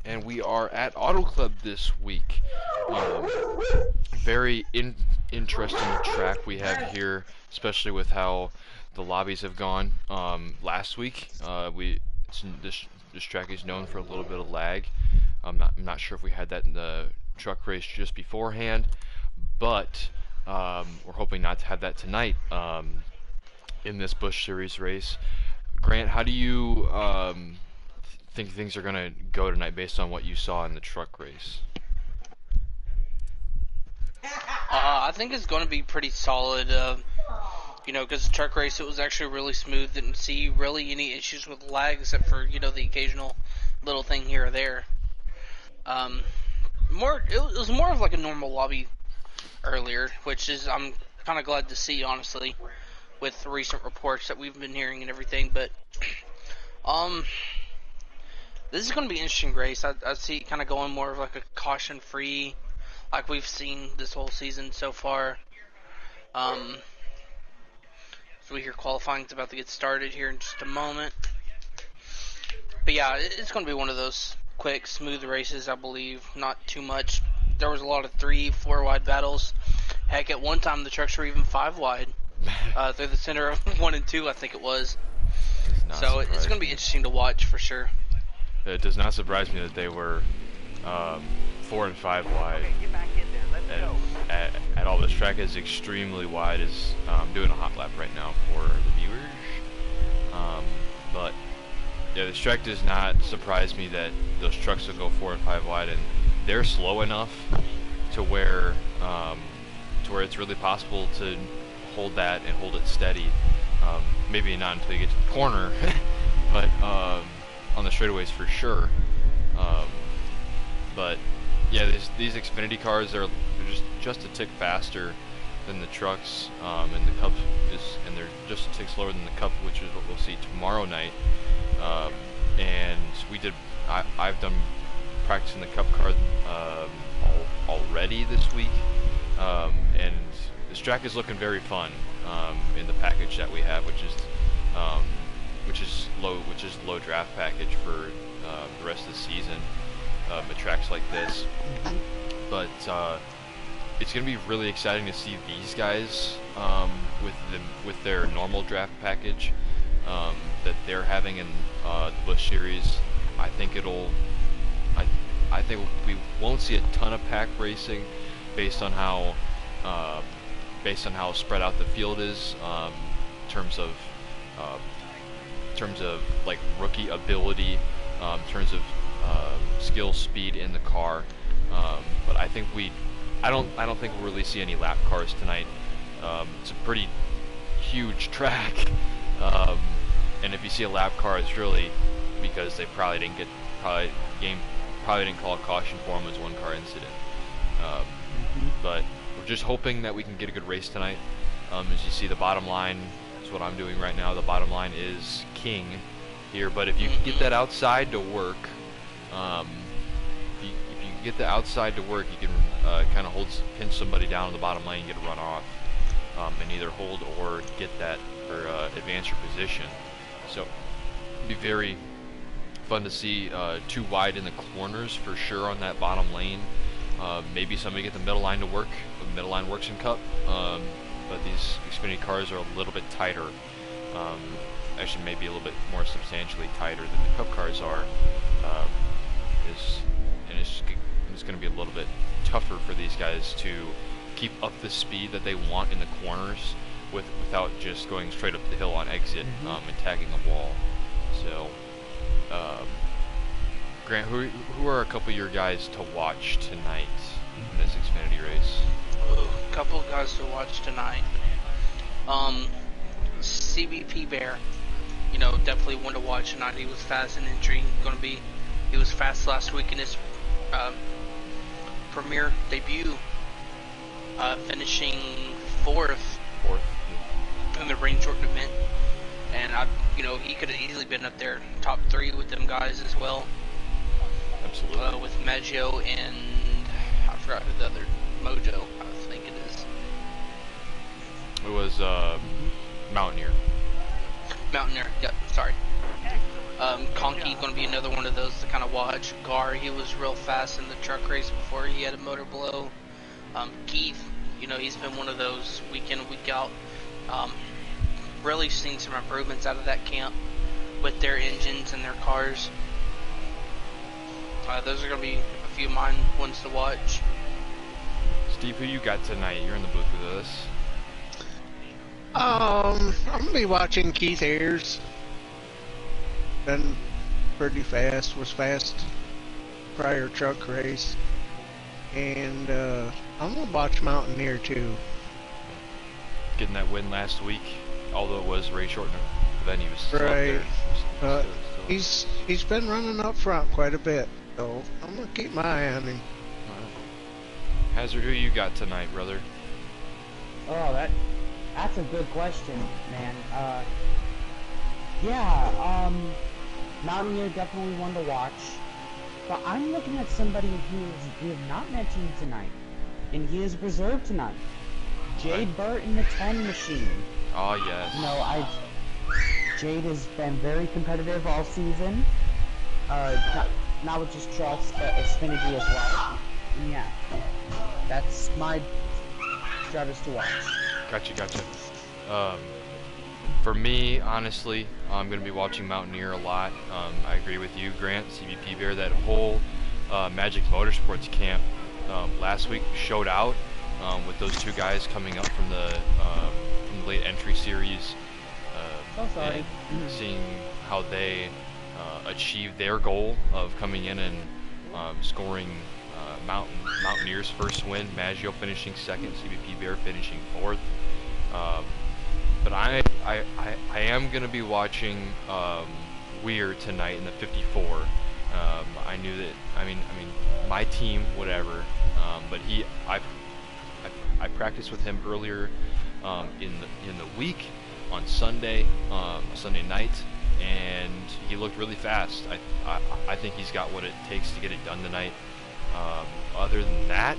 and we are at Auto Club this week. Um, very interesting track we have here, especially with how the lobbies have gone. Last week, this track is known for a little bit of lag. I'm not sure if we had that in the truck race just beforehand, but we're hoping not to have that tonight in this Busch Series race. Grant, how do you think things are going to go tonight based on what you saw in the truck race? I think it's going to be pretty solid. Because the truck race, it was actually really smooth. Didn't see really any issues with lag except for the occasional little thing here or there. It was more of like a normal lobby earlier, which is I'm kind of glad to see, honestly, with the recent reports that we've been hearing and everything. But this is going to be an interesting race. I see it kind of going more of like a caution-free, like we've seen this whole season so far. So we hear qualifying's about to get started here in just a moment. But yeah, it's going to be one of those quick, smooth races, I believe. Not too much. There was a lot of 3-4 wide battles. Heck, at one time the trucks were even 5 wide. Through the center of 1 and 2, I think it was. So it's going to be interesting to watch for sure. It does not surprise me that they were 4 and 5 wide. At all, this track is extremely wide. Is doing a hot lap right now for the viewers. But yeah, this track does not surprise me that those trucks will go 4 and 5 wide, and they're slow enough to where it's really possible to hold that and hold it steady. Maybe not until you get to the corner, but on the straightaways for sure. But yeah, these Xfinity cars are just a tick faster than the trucks, and the Cup and they're just a tick slower than the Cup, which is what we'll see tomorrow night. And I've done practicing the Cup car already this week, and this track is looking very fun in the package that we have, which is low draft package for the rest of the season. At tracks like this, but it's going to be really exciting to see these guys with their normal draft package that they're having in the Busch Series. I think we won't see a ton of pack racing based on how spread out the field is in terms of like rookie ability, in terms of skill, speed in the car, but I don't think we'll really see any lap cars tonight. It's a pretty huge track, and if you see a lap car, it's really because they probably didn't call a caution for them as one car incident. But we're just hoping that we can get a good race tonight. As you see, the bottom line is what I'm doing right now. The bottom line is king here, but if you can get that outside to work. If you get the outside to work, you can kind of pinch somebody down in the bottom lane and get a run off, and either hold or get that or advance your position. So it'd be very fun to see too wide in the corners for sure on that bottom lane. Maybe somebody get the middle line to work. The middle line works in Cup, but these Xfinity cars are a little bit tighter. Actually, maybe a little bit more substantially tighter than the Cup cars are. It's going to be a little bit tougher for these guys to keep up the speed that they want in the corners without just going straight up the hill on exit and tagging a wall. So, Grant, who are a couple of your guys to watch tonight in this Xfinity race? A couple of guys to watch tonight. CBP Bear, definitely one to watch tonight. He was fast in entry. He was fast last week in his premier debut, finishing fourth in the rain shortened event, and he could have easily been up there top 3 with them guys as well. Absolutely. With Maggio and I forgot who the other Mojo I think it is. It was Mountaineer. Mountaineer. Yep. Sorry. Conky going to be another one of those to kind of watch. Gar, he was real fast in the truck race before he had a motor blow. Keith, you know, he's been one of those week in, week out. Really seen some improvements out of that camp with their engines and their cars. Those are going to be a few of mine ones to watch. Steve, who you got tonight? You're in the booth with us. I'm gonna be watching Keith Ayers. Been pretty fast. Was fast prior truck race, and I'm gonna watch Mountaineer too. Getting that win last week, although it was race short event, he was still Right. up there. He's been running up front quite a bit, so I'm gonna keep my eye on him. Hazard, who you got tonight, brother? Oh, that's a good question, man. Mountaineer definitely one to watch. But I'm looking at somebody who we have not mentioned tonight, and he is reserved tonight. Jade Burt in the 10 machine. Oh yes. You know, Jade has been very competitive all season. Not with just trucks, but Xfinity as well. And yeah, that's my drivers to watch. Gotcha. For me, honestly, I'm going to be watching Mountaineer a lot. I agree with you, Grant, CBP Bear. That whole Magic Motorsports camp last week showed out with those two guys coming up from the late entry series. So sorry. And seeing how they achieved their goal of coming in and scoring Mountaineer's first win, Maggio finishing second, CBP Bear finishing fourth. But I am gonna be watching Weir tonight in the 54. I knew that. I mean, my team, whatever. But I practiced with him earlier in the week on Sunday night, and he looked really fast. I think he's got what it takes to get it done tonight. Other than that,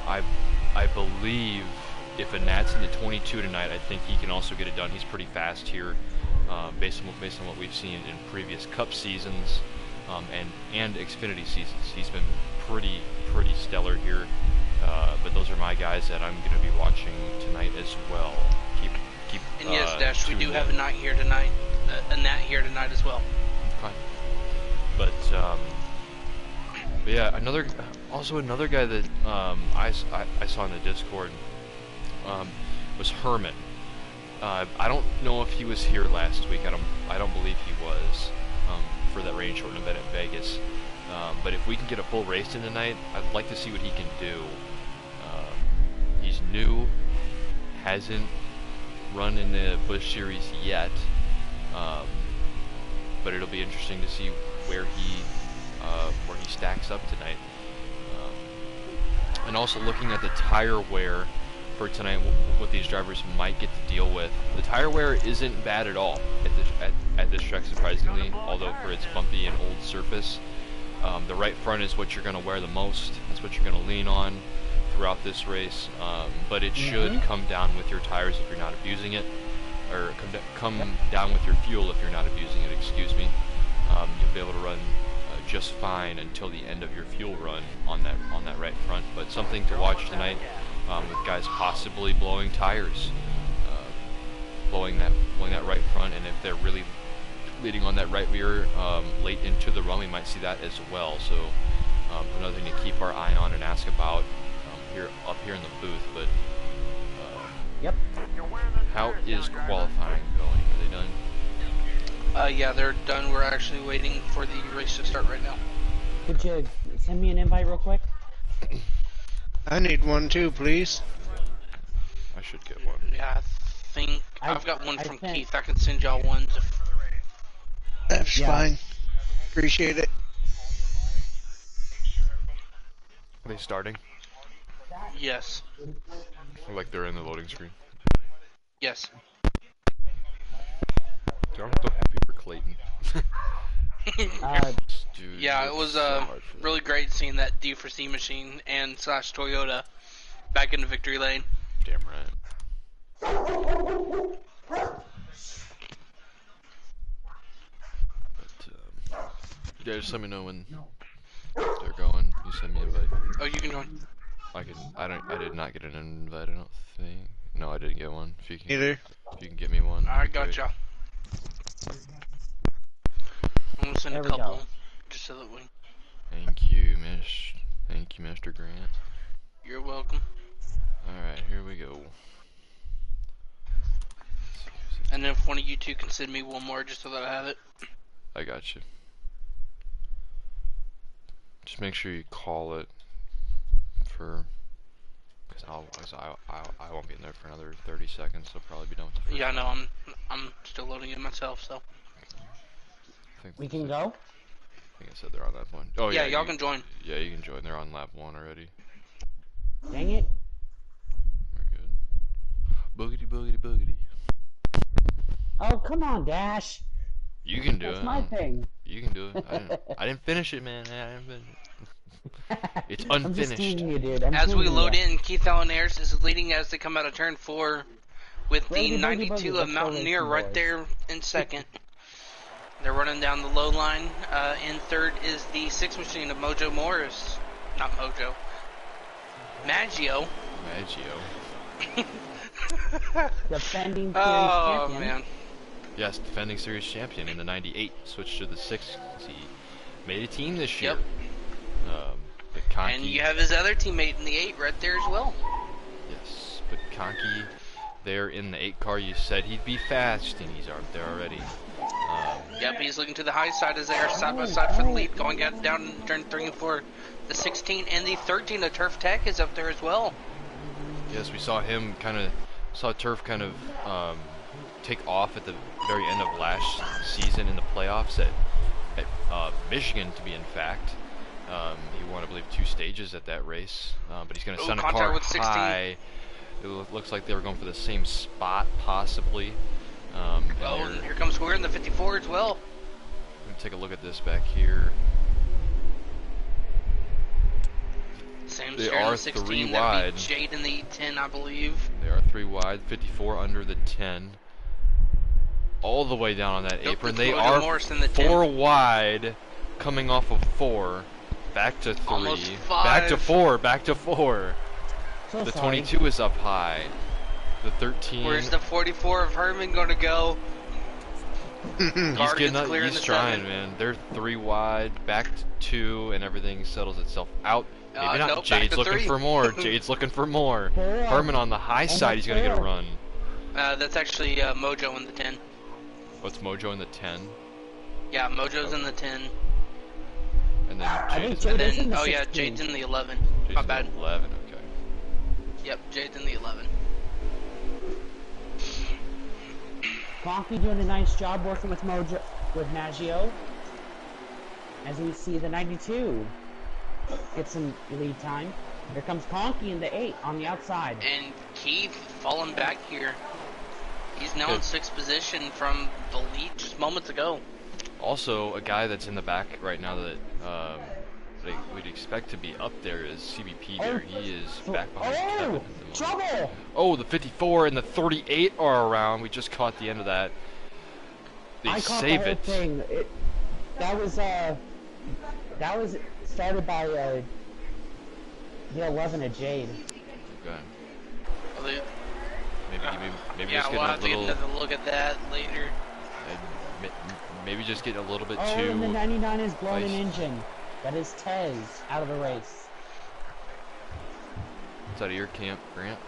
I believe if a Nat's in the 22 tonight, I think he can also get it done. He's pretty fast here, based on what we've seen in previous Cup seasons and Xfinity seasons. He's been pretty stellar here. But those are my guys that I'm going to be watching tonight as well. Keep. And yes, Dash, we do have a Nat here tonight as well. Okay. But yeah, another guy that I saw in the Discord was Herman. I don't know if he was here last week. I don't believe he was for that rain shortened event at Vegas. But if we can get a full race in tonight, I'd like to see what he can do. He's new, hasn't run in the Busch series yet, but it'll be interesting to see where he stacks up tonight. And also looking at the tire wear for tonight, what these drivers might get to deal with. The tire wear isn't bad at all at this track, surprisingly, although for its bumpy and old surface. The right front is what you're going to wear the most. That's what you're going to lean on throughout this race. But it should come down with your tires if you're not abusing it, or come down with your fuel if you're not abusing it. Excuse me. You'll be able to run just fine until the end of your fuel run on that right front. But something to watch tonight, with guys possibly blowing tires, blowing that right front, and if they're really leading on that right rear late into the run, we might see that as well. So another thing to keep our eye on and ask about up here in the booth. But Yep. how is qualifying going? Are they done? Yeah, they're done. We're actually waiting for the race to start right now. Could you send me an invite real quick? I need one too, please. I should get one. Yeah, I think I've got one from think- Keith. I can send y'all one. That's Yeah. fine. Appreciate it. Are they starting? Yes. Like they're in the loading screen. Yes. Dude, I'm so happy for Clayton. Dude, Yeah, it was really great seeing that D4C machine and / Toyota back into victory lane. Damn right. But Yeah, just let me know when they're going. You send me an invite. Oh, you can join. I did not get an invite. I don't think. No, I didn't get one. If you can, Either. if you can get me one. I that'd be great. gotcha. I'm gonna send There a we go. couple, just so that we. Thank you, Mr. Grant. You're welcome. All right, here we go. And then if one of you two can send me one more, just so that I have it. I got you. Just make sure you call it for, because I won't be in there for another 30 seconds. I'll probably be done with the first Yeah, no, one. I'm still loading it myself, so. I think We that's can it. go? I think I said they're on lap 1. Oh Yeah, yeah, y'all can join. Yeah, you can join. They're on lap 1 already. Dang it. We're good. Boogity boogity boogity. Oh, come on, Dash. You can do That's it. my thing. You can do it. I didn't finish it, man. I didn't finish it. It's I'm just unfinished. teasing you, dude. I'm As we teasing load you. in, Keith Allen Ayers is leading as they come out of turn 4 with Boogie, the boogie, 92 boogie. of Let's go Mountaineer racing, right boys. there in second. They're running down the low line. In third is the 6 machine of Mojo Morris. Not Mojo. Maggio. Defending series Oh, champion. man. Yes, defending series champion in the 98. Switched to the 6. He made a team this year. Yep. But Conky, And you have his other teammate in the 8 right there as well. yes, but Conky there in the 8 car, you said he'd be fast, and he's out there already. Yep, he's looking to the high side as they are side by side for the lead, going out down in turn 3 and 4. The 16 and the 13 of Turf Tech is up there as well. Yes, we saw him saw Turf kind of take off at the very end of last season in the playoffs at Michigan, to be in fact. He won, I believe, 2 stages at that race, but he's going to send a contact car with 16. high. It looks like they were going for the same spot, possibly. Oh, and here comes Square in the 54 as well. Let me take a look at this back here. Same They Square in are the 16. 3 That wide. beat Jade in the 10, I believe. They are 3 wide, 54 under the 10. All the way down on that Nope, apron. it's They Mojo are Morris in the 10. 4 wide, coming off of 4. Back to 3. Almost Back to 5. 4. Back to 4. So The sorry. 22 is up high. The 13. Where's the 44 of Herman going to go? He's Guardian's getting clearing he's the trying, 7. man. They're 3 wide, back to 2, and everything settles itself out. Maybe not. Nope, back Jade's to looking 3. for more. Jade's looking for more. Hurry up. Herman on the high side, he's gonna get a fair. run. That's actually Mojo in the 10. What's Mojo in the 10? Yeah, Mojo's in the 10. And then I Jade think is Jade And is then, in the oh yeah, 16. Jade's in the 11. Jade's My in the bad. 11. Okay. Yep, Jade's in the 11. Conky doing a nice job working with Maggio. As we see the 92 get some lead time. Here comes Conky in the 8 on the outside. And Keith falling back here. He's now in Good. 6th position from the lead just moments ago. Also, a guy that's in the back right now that we'd expect to be up there is CBP there. He is back behind Kevin at the moment. Trouble! Oh, the 54 and the 38 are around. We just caught the end of that. They I caught save the whole it. thing. That was started by the 11 of Jade. Okay. Well, they- Maybe yeah, just we'll getting have a to get little, another look at that later. maybe just getting a little bit Oh, and the too. 99 is blowing an nice. engine. That is Tez out of the race. It's out of your camp, Grant.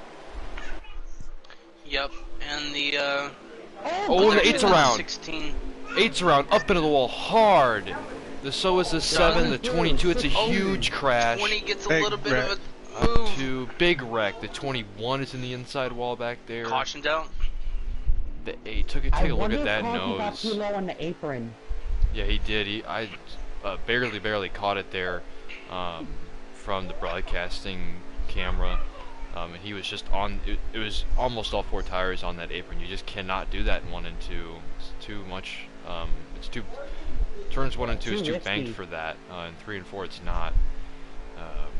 Yep, and the Oh, the actually 8's around. 16. 8's around, up into the wall hard. So is the 7, the 22. It's a huge crash. 20 gets a Big little bit wreck. of a Up move. to big wreck. The 21 is in the inside wall back there. Cautioned out. The 8 take a look wonder at if that Conky got too nose. low on the apron. Yeah, he did. I barely caught it there from the broadcasting camera. And he was just on. It was almost all 4 tires on that apron. You just cannot do that in 1 and 2. It's too much. It's too. Turns 1 and 2 is Too too banked risky. for that. And 3 and 4, it's not.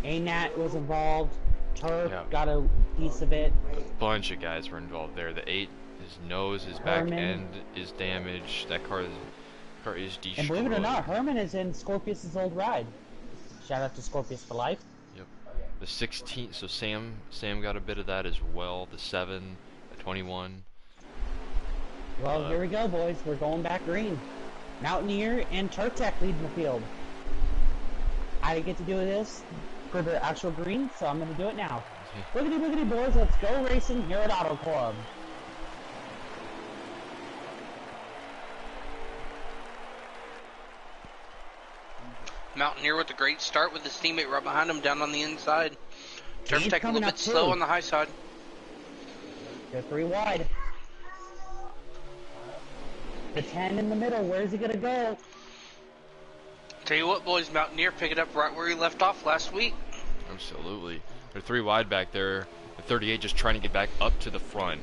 ANAT was involved. Turf Yeah. got a piece of it. A bunch of guys were involved there. The 8, his nose, his back Herman. end is damaged. That car is Car is destroyed. And believe it or not, Herman is in Scorpius' old ride. Shout out to Scorpius for life. Yep. The 16, so Sam got a bit of that as well. The 7, the 21. Well, here we go, boys. We're going back green. Mountaineer and Turk Tech leading the field. I didn't get to do this for the actual green, so I'm going to do it now. Boogity boys, let's go racing here at Auto Club. Mountaineer with a great start with his teammate right behind him down on the inside. Turf Tech a little bit slow on the high side. They're 3 wide. The 10 in the middle, where's he going to go? Tell you what, boys, Mountaineer pick it up right where he left off last week. Absolutely. They're 3 wide back there. The 38 just trying to get back up to the front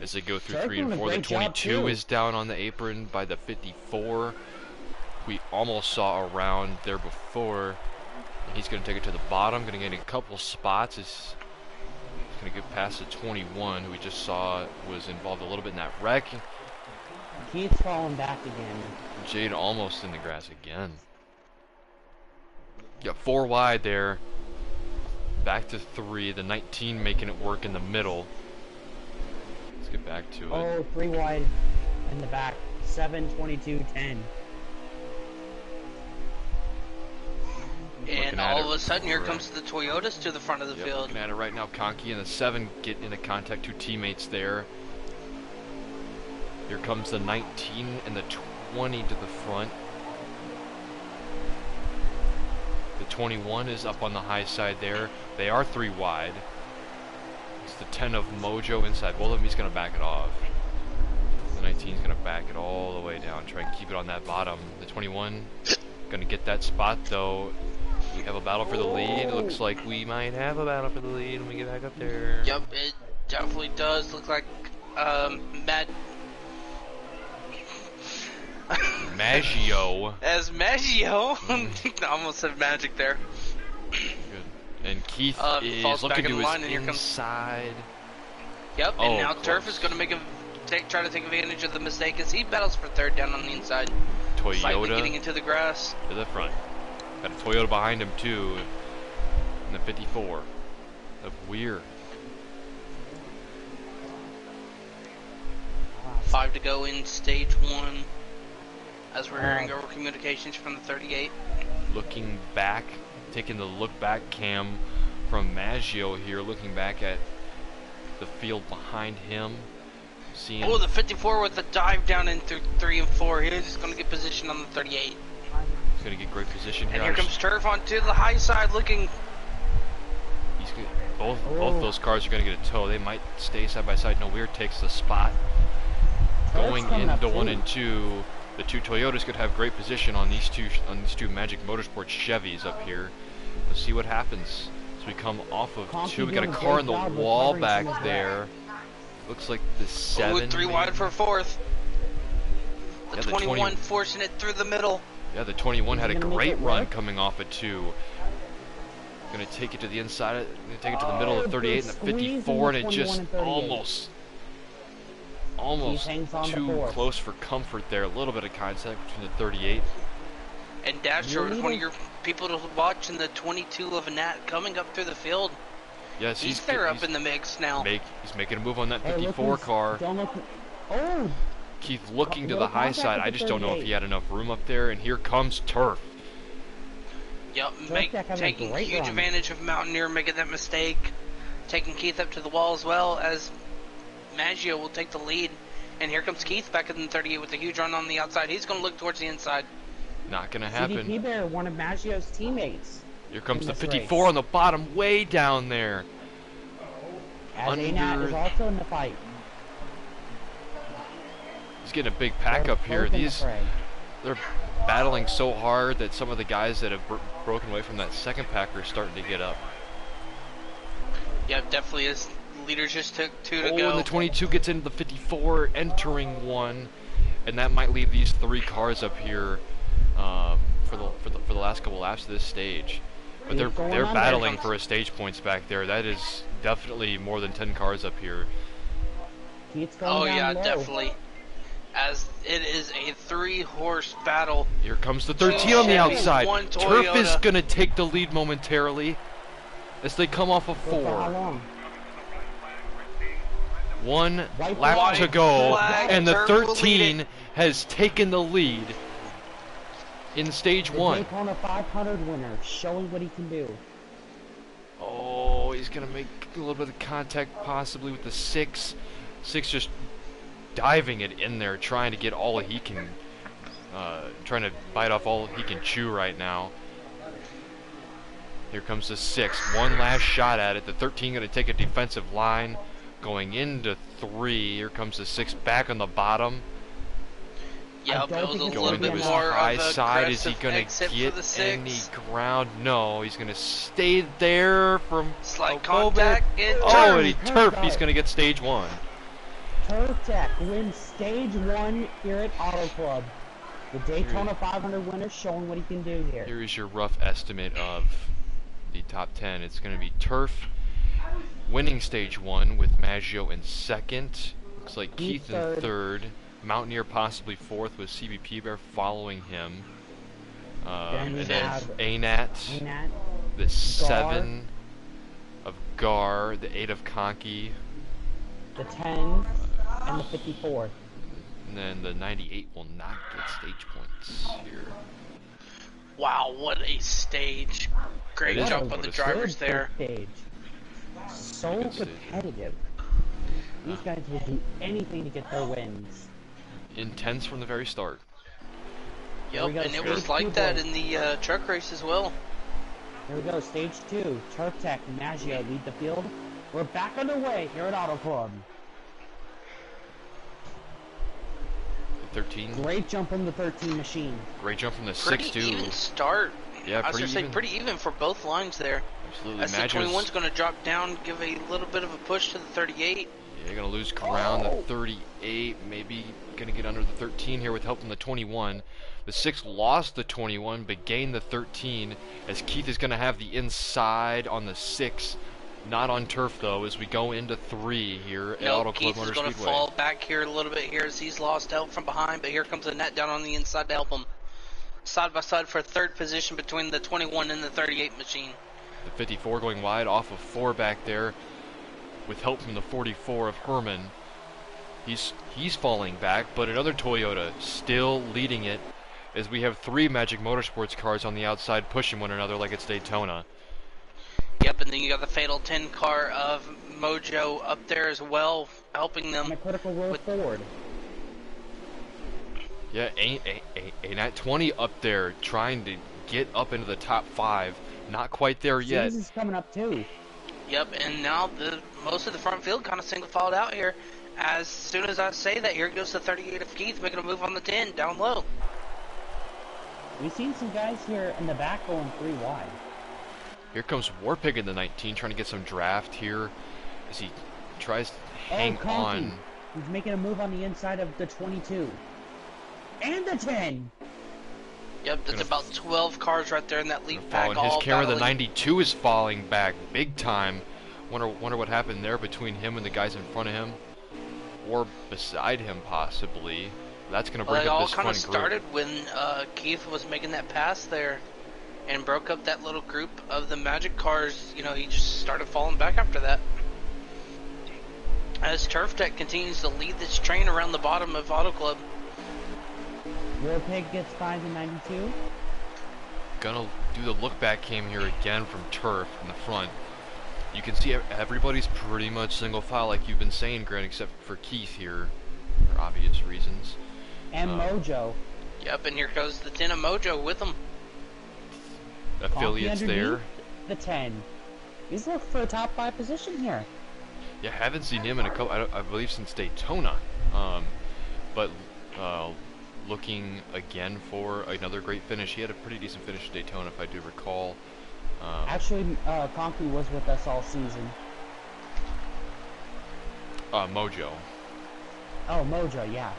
as they go through 3 and 4. The 22 is down on the apron by the 54. We almost saw a round there before. He's going to take it to the bottom. Going to get a couple spots. He's going to get past the 21, who we just saw was involved a little bit in that wreck. He's falling back again. Jade almost in the grass again. Got 4 wide there. Back to 3. The 19 making it work in the middle. Let's get back to it. Oh, 3 wide in the back. 7, 22, 10. And all of a sudden, here comes the Toyotas to the front of the field. Looking at it right now, Conky and the 7 get into contact. 2 teammates there. Here comes the 19 and the 20 to the front. The 21 is up on the high side there. They are 3 wide. It's the 10 of Mojo inside. Both of them, he's going to back it off. The 19 is going to back it all the way down. Try and keep it on that bottom. The 21 going to get that spot though. We have a battle for the lead. Looks like we might have a battle for the lead when we get back up there. Yep, it definitely does look like Maggio. As Maggio. I almost said magic there. Good. And Keith is looking to his inside. Yep, and now close. Turf is going to try to take advantage of the mistake as he battles for 3rd down on the inside. Toyota slightly getting into the grass. To the front. Got a Toyota behind him too. And the 54 of Weir. 5 to go in stage 1. As we're hearing over communications from the 38. Looking back, taking the look back cam from Maggio here, looking back at the field behind him. Seeing the 54 with the dive down in through 3 and 4. He's going to get position on the 38. He's going to get great position here. And here comes Turf onto the high side looking. He's gonna, both those cars are going to get a tow. They might stay side by side. No, Weir takes the spot. Going into 1 and 2. The 2 Toyotas could have great position on these two Magic Motorsports Chevys up here. Let's see what happens as we come off of 2. We got a car in the wall back there. Looks like the 7. 3 wide for 4th. The 21 forcing it through the middle. Yeah, the 21 had a great run coming off of 2. Going to take it to the inside. Going to take it to the middle of the 38 and the 54, and it just almost too close for comfort there. A little bit of contact between the 38. And Dasher is one of your people to watch in the 22 of Nat coming up through the field. Yes, he's there up in the mix now. He's making a move on that 54 car. Keith looking to the high side. I just don't know if he had enough room up there. And here comes Turf. Yep, taking huge advantage of Mountaineer making that mistake. Taking Keith up to the wall as well as Maggio will take the lead. And here comes Keith back in the 38 with a huge run on the outside. He's going to look towards the inside. Not going to happen. CDP Bear, one of Maggio's teammates. Here comes the 54 race. On the bottom, way down there. As Anat is also in the fight. He's getting a big pack up here. They're battling so hard that some of the guys that have broken away from that second pack are starting to get up. Yeah, definitely is. Leaders just took 2 to go. And the 22 gets into the 54, entering 1, and that might leave these 3 cars up here for the last couple laps of this stage. But they're battling for a stage points back there. That is definitely more than 10 cars up here. Oh yeah, definitely. as it is a 3-horse battle. Here comes the 13 on the outside. One Turf is Toyota. going to take the lead momentarily as they come off of For how 4. long? One White lap to go, flag. and the Turf will lead 13 has taken the lead in stage The 1. Daytona 500 winner, showing what he can do. Oh, he's going to make a little bit of contact possibly with the 6. 6 just diving it in there, trying to get all he can, trying to bite off all he can chew right now. Here comes the 6. One last shot at it. The 13 going to take a defensive line. Going into 3. Here comes the 6 back on the bottom. Yep, don't it was a think it's little Going to bit his more high of a side. Is he aggressive going to exit get for the any 6. ground? No, he's going to stay there from Slight a little contact bit. and Oh, turn. and he turf. He's going to get stage 1. Turf Tech wins stage 1 here at Auto Club. The Daytona 500 winner, showing what he can do here. Here is your rough estimate of the top 10. It's going to be Turf winning stage 1 with Maggio in 2nd. Looks like Keith in 3rd. Mountaineer possibly 4th with CBP Bear following him. Then we And then have ANAT, Nat, the 7 of Gar, the 8 of Conky, the 10, and the 54. and then the 98 will not get stage points here. Wow, what a stage. Great It is jump what on the it is. drivers Good there. stage. So Good stage. competitive. These guys will do anything to get their wins. Intense from the very start. Here Yep, we go, and it stage was like 2, that boys. in the truck race as well. Here we go, stage 2. Turf Tech and Maggio lead the field. We're back underway here at Auto Club. The 13, Great jump from the 13 machine. great jump from the 6 Pretty too. even start. Yeah, I was pretty gonna say even. pretty even for both lines there. Absolutely. As the Maggio's 21's gonna drop down, give a little bit of a push to the 38. You're going to lose ground. The 38 maybe going to get under the 13 here with help from the 21. The 6 lost the 21 but gained the 13 as Keith is going to have the inside on the 6. Not on turf though as we go into 3 here at Auto No, Club Keith Motor is gonna Speedway. fall back here a little bit here as he's lost help from behind, but here comes the net down on the inside to help him. Side by side for 3rd position between the 21 and the 38 machine. The 54 going wide off of 4 back there with help from the 44 of Herman. He's falling back, but another Toyota still leading it as we have 3 Magic Motorsports cars on the outside pushing one another like it's Daytona. Yep, and then you got the Fatal 10 car of Mojo up there as well, helping them. And a critical roll with- forward. Yeah, Nat 20 up there trying to get up into the top 5. Not quite there yet. Season's coming up too. Yep, and now most of the front field kind of single filed out here. As soon as I say that, here goes the 38 of Keith making a move on the 10 down low. We've seen some guys here in the back going 3 wide. Here comes Warpig in the 19 trying to get some draft here as he tries to hang Conky. on. He's making a move on the inside of the 22. And the 10! Yep, that's Gonna- about 12 cars right there in that lead pack. And his all camera, the battling. 92 is falling back big time. Wonder what happened there between him and the guys in front of him. Or beside him possibly. That's going to Well, break it up all this kind of front group. started when Keith was making that pass there and broke up that little group of the Magic cars. You know, he just started falling back after that. As Turf Tech continues to lead this train around the bottom of Auto Club. Warpig gets 5 and 92. Gonna do the look back cam here again from Turf in the front. You can see everybody's pretty much single file like you've been saying, Grant, except for Keith here for obvious reasons. And Mojo. Yep, and here goes the 10 of Mojo with him. Affiliates Conky there. underneath The 10. He's looking for a top 5 position here. Yeah, haven't seen him in a couple, I believe since Daytona. But looking again for another great finish. He had a pretty decent finish at Daytona, if I do recall. Actually, Conky was with us all season. Mojo. Oh, Mojo, yeah.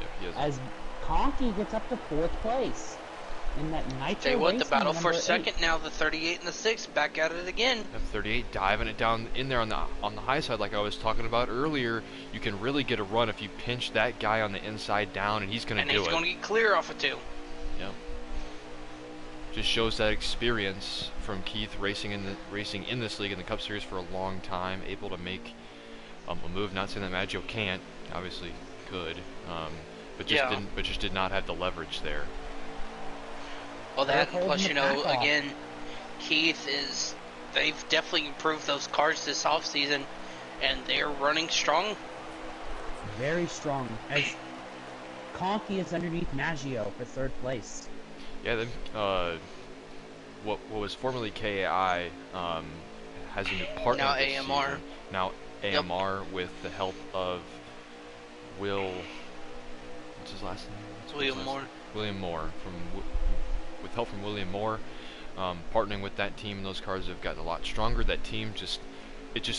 Yeah, he has. As Conky gets up to 4th place. in that Nitro Tell you what, the Racing battle for number 8. second now, the 38 and the 6 back at it again. F38 diving it down in there on the high side, like I was talking about earlier. You can really get a run if you pinch that guy on the inside down, and he's going to do it. And he's going to get clear off of 2. Yep. Just shows that experience from Keith racing in this league in the Cup Series for a long time, able to make a move. Not saying that Maggio can't, obviously could, but just did not have the leverage there. Well, that plus, you know, again, they've definitely improved those cars this offseason, and they're running strong. Very strong. As Conky is underneath Maggio for 3rd place. Yeah, then what was formerly KAI has a new partner now this AMR. season. Now AMR with the help of what's his last name? William Moore. William Moore with help from William Moore, partnering with that team. Those cars have gotten a lot stronger. That team just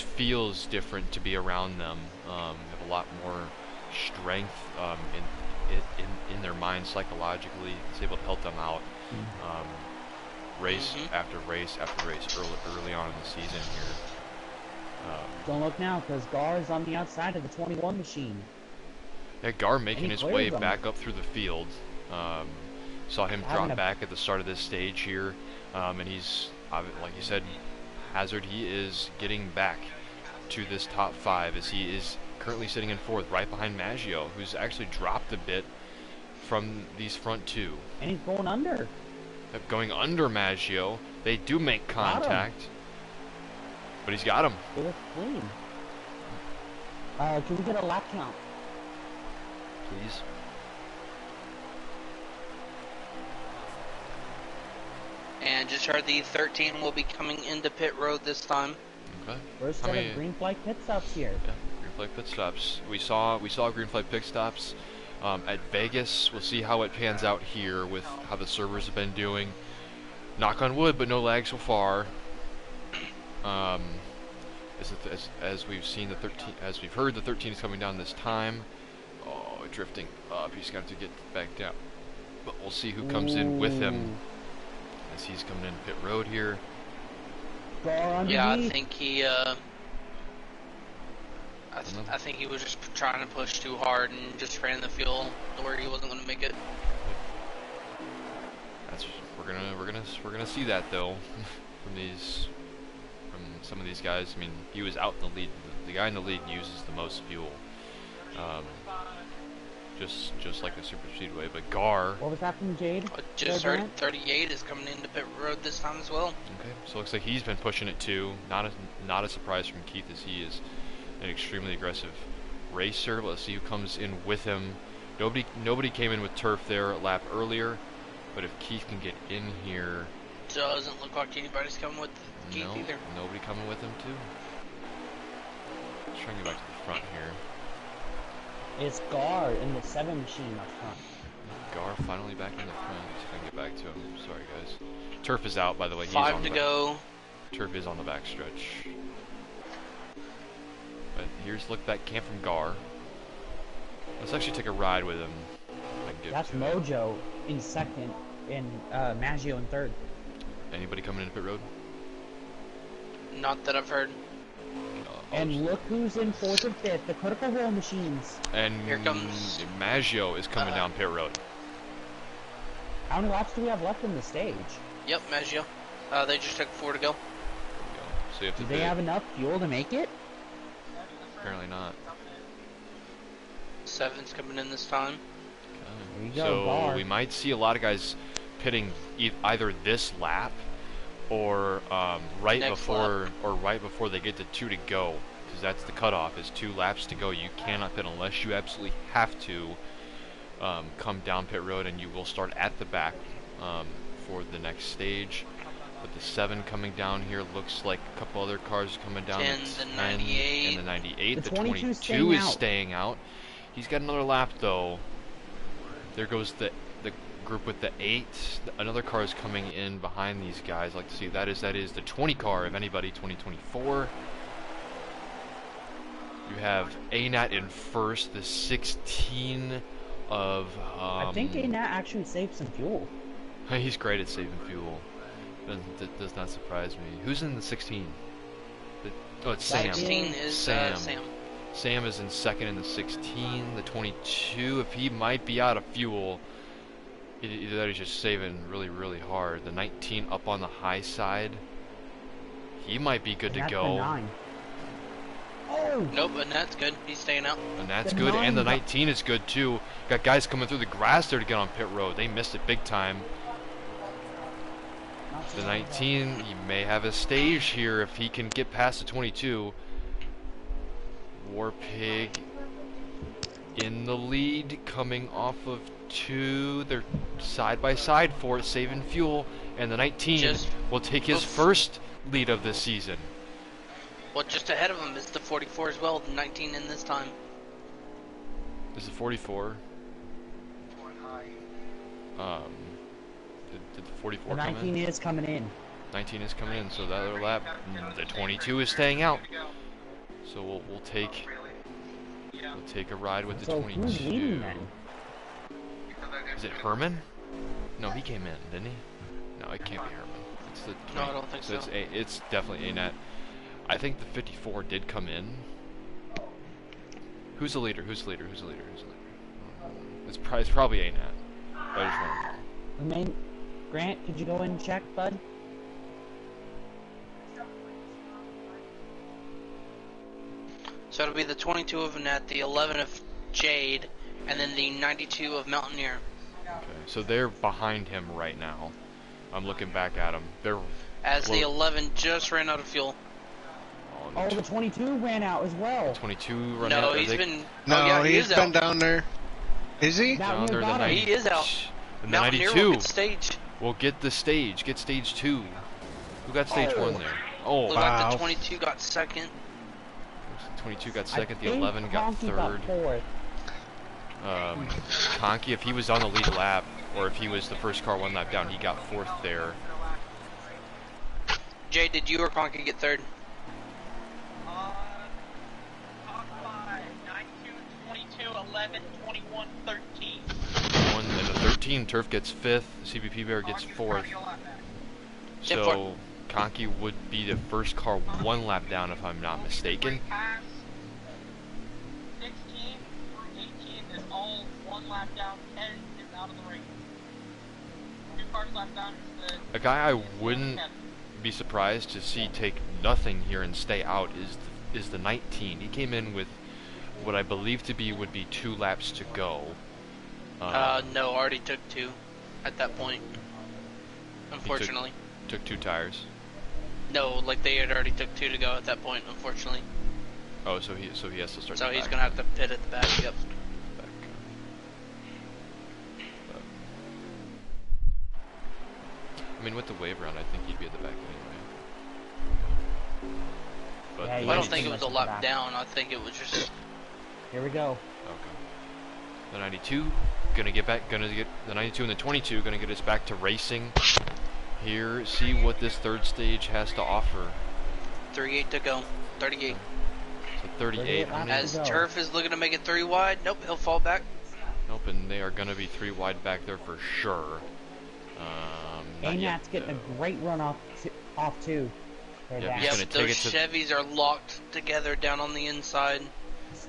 feels different to be around them. Have a lot more strength in their mind psychologically. It's able to help them out race after race after race early on in the season here. Don't look now, because Gar is on the outside of the 21 machine. Yeah, Gar making his way them back up through the field. Saw him drop back at the start of this stage here, and he's, like you said, Hazard, he is getting back to this top 5 as he is currently sitting in 4th, right behind Maggio, who's actually dropped a bit from these front 2. And he's going under. Going under Maggio. They do make contact, but he's got him. It was clean. Can we get a lap count? Please. And just heard the 13 will be coming into pit road this time. Okay. First set of green flag pit stops here. Yeah, green flag pit stops. We saw green flag pit stops at Vegas. We'll see how it pans out here with how the servers have been doing. Knock on wood, but no lag so far. As we've seen as we've heard, the 13 is coming down this time. Oh, drifting up. He's got to get back down. But we'll see who comes in with him as he's coming in pit road here. Yeah, I think he. I think he was just trying to push too hard and just ran the fuel to where he wasn't going to make it. We're gonna see that though from some of these guys. I mean, he was out in the lead. The guy in the lead uses the most fuel. Just like the Super Speedway, but Gar. What was that from Jade? Just heard 38 is coming into pit road this time as well. Okay, so it looks like he's been pushing it too. Not a surprise from Keith, as he is an extremely aggressive racer. Let's see who comes in with him. Nobody came in with turf there a lap earlier, but if Keith can get in here, doesn't look like anybody's coming with Keith either. Nobody coming with him too. Let's try and get back to the front here. It's Gar in the 7 machine up front. Gar finally back in the front. See if I can get back to him. Sorry, guys. Turf is out, by the way. He's 5 on to the go. Turf is on the backstretch. But here's look back cam from Gar. Let's actually take a ride with him. That's Mojo in 2nd and Maggio in 3rd. Anybody coming into pit road? Not that I've heard. And look who's in 4th and 5th, the Critical Role machines. And here comes Maggio is coming down pit road. How many laps do we have left in the stage? Yep, Maggio. They just took 4 to go. So you have to do they have enough fuel to make it? Apparently not. 7's coming in this time. Okay. There you go, so Bar. we might see a lot of guys pitting either this lap or right before they get to 2 to go, because that's the cutoff, is 2 laps to go. You cannot pit unless you absolutely have to come down pit road, and you will start at the back for the next stage. But the 7 coming down here looks like a couple other cars coming down. 10, the 98. And the 98. The The 22 22 is staying out. He's got another lap though. There goes the group with the 8. Another car is coming in behind these guys. I'd like to see that is the 20 car, if anybody, 2024. You have ANAT in first, the 16 of I think ANAT actually saved some fuel. He's great at saving fuel. That does not surprise me. Who's in the 16? Oh, it's Sam. 16 is Sam. Sam. Sam is in second in the 16. The 22, if he might be out of fuel, either that he's just saving really, really hard. The 19 up on the high side, he might be good to go. The 9. Oh! Nope, and that's good. He's staying out. And that's The good, 9 and the got- 19 is good too. Got guys coming through the grass there to get on pit road. They missed it big time. The 19, he may have a stage here if he can get past the 22. War Pig in the lead, coming off of 2. They're side by side for it, saving fuel. And the 19 will take his first lead of this season. Well, just ahead of him is the 44 as well. The 19 in this time. This is 44. Did the 44 The come 19 in? is coming in. 19 is coming in, so that other lap. The 22 is staying out. So we'll take a ride with the So 22. who's leading then? Is it Herman? No, he came in, didn't he? No, it can't be Herman. It's the 20. No, I don't think so. It's definitely ANAT. I think the 54 did come in. Who's the leader? Who's the leader? Who's the leader? Who's the leader? It's probably ANAT. I just want to know. Remain. Grant, could you go and check, bud? So it'll be the 22 of Annette, the 11 of Jade, and then the 92 of Mountaineer. Okay, so they're behind him right now. I'm looking back at them. They're As the 11 just ran out of fuel. Oh, the 22 ran out as well. 22 run No, out. he's been. No, oh, yeah, he he's is been out. down there. Is he? down there. The Mountaineer got him. He is out. And the Mountaineer 92 will get stage. will get the stage. Get stage 2. Who got stage 1 there? Oh, Looked wow. like the 22 got second. 22 got I second. The think 11 got Honky third. fourth. Conky, if he was on the lead lap, or if he was the first car 1 lap down, he got 4th there. Jay, did you or Conky get third? Top 5, 92, 22, 11, 21, 13. And the 13, Turf gets 5th. CBP Bear gets 4th. So Conky would be the first car 1 lap down, if I'm not mistaken. Pass 16 through 18 is all 1 lap down. 10 is out of the race. 2 cars lap down is the... A guy I wouldn't be surprised to see take nothing here and stay out is the 19. He came in with what I believe to be would be 2 laps to go. No, already took 2 at that point. Unfortunately. Took 2 tires. No, like they had already took 2 to go at that point, unfortunately. Oh, so he has to start. So the he's back. gonna have to pit at the back, yep. Back. I mean, with the wave round, I think he'd be at the back anyway. But Yeah, the I don't 92 think it was a Back. lap down, I think it was just... Here we go. Okay. The 92 gonna get the 92 and the 22 gonna get us back to racing. Here, see what this third stage has to offer. 38 to go. 38. So 38. laps to As go. Turf is looking to make it 3 wide, nope, he'll fall back. Nope, and they are gonna be 3 wide back there for sure. Not yet, Anat's getting though. a great run off too. They're Yep, back. he's Yep, gonna those take it to- Chevys are locked together down on the inside.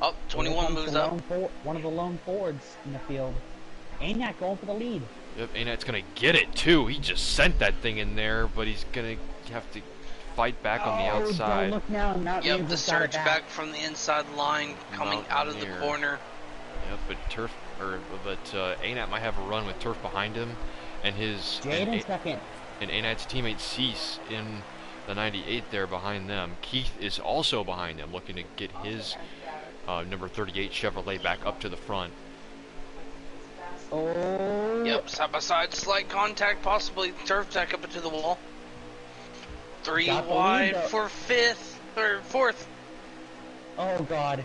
Oh, 21 Here moves comes up. one of the lone Fords in the field. Anat going for the lead. Yep, Anat's gonna get it too. He just sent that thing in there, but he's gonna have to fight back on the Oh, outside. don't look now. Mountaineer Yep, the just got it surge back from the inside line, coming out of the Mountaineer. corner. Yep, but Anat might have a run with Turf behind him, and Jaden second. and Anat's teammate Cease in the 98 there behind them. Keith is also behind them, looking to get his number 38 Chevrolet back up to the front. Oh. Yep, side by side, slight contact, possibly Turf Tech up into the wall. 3 Got the lead, wide though. for 5th, or 4th. Oh God.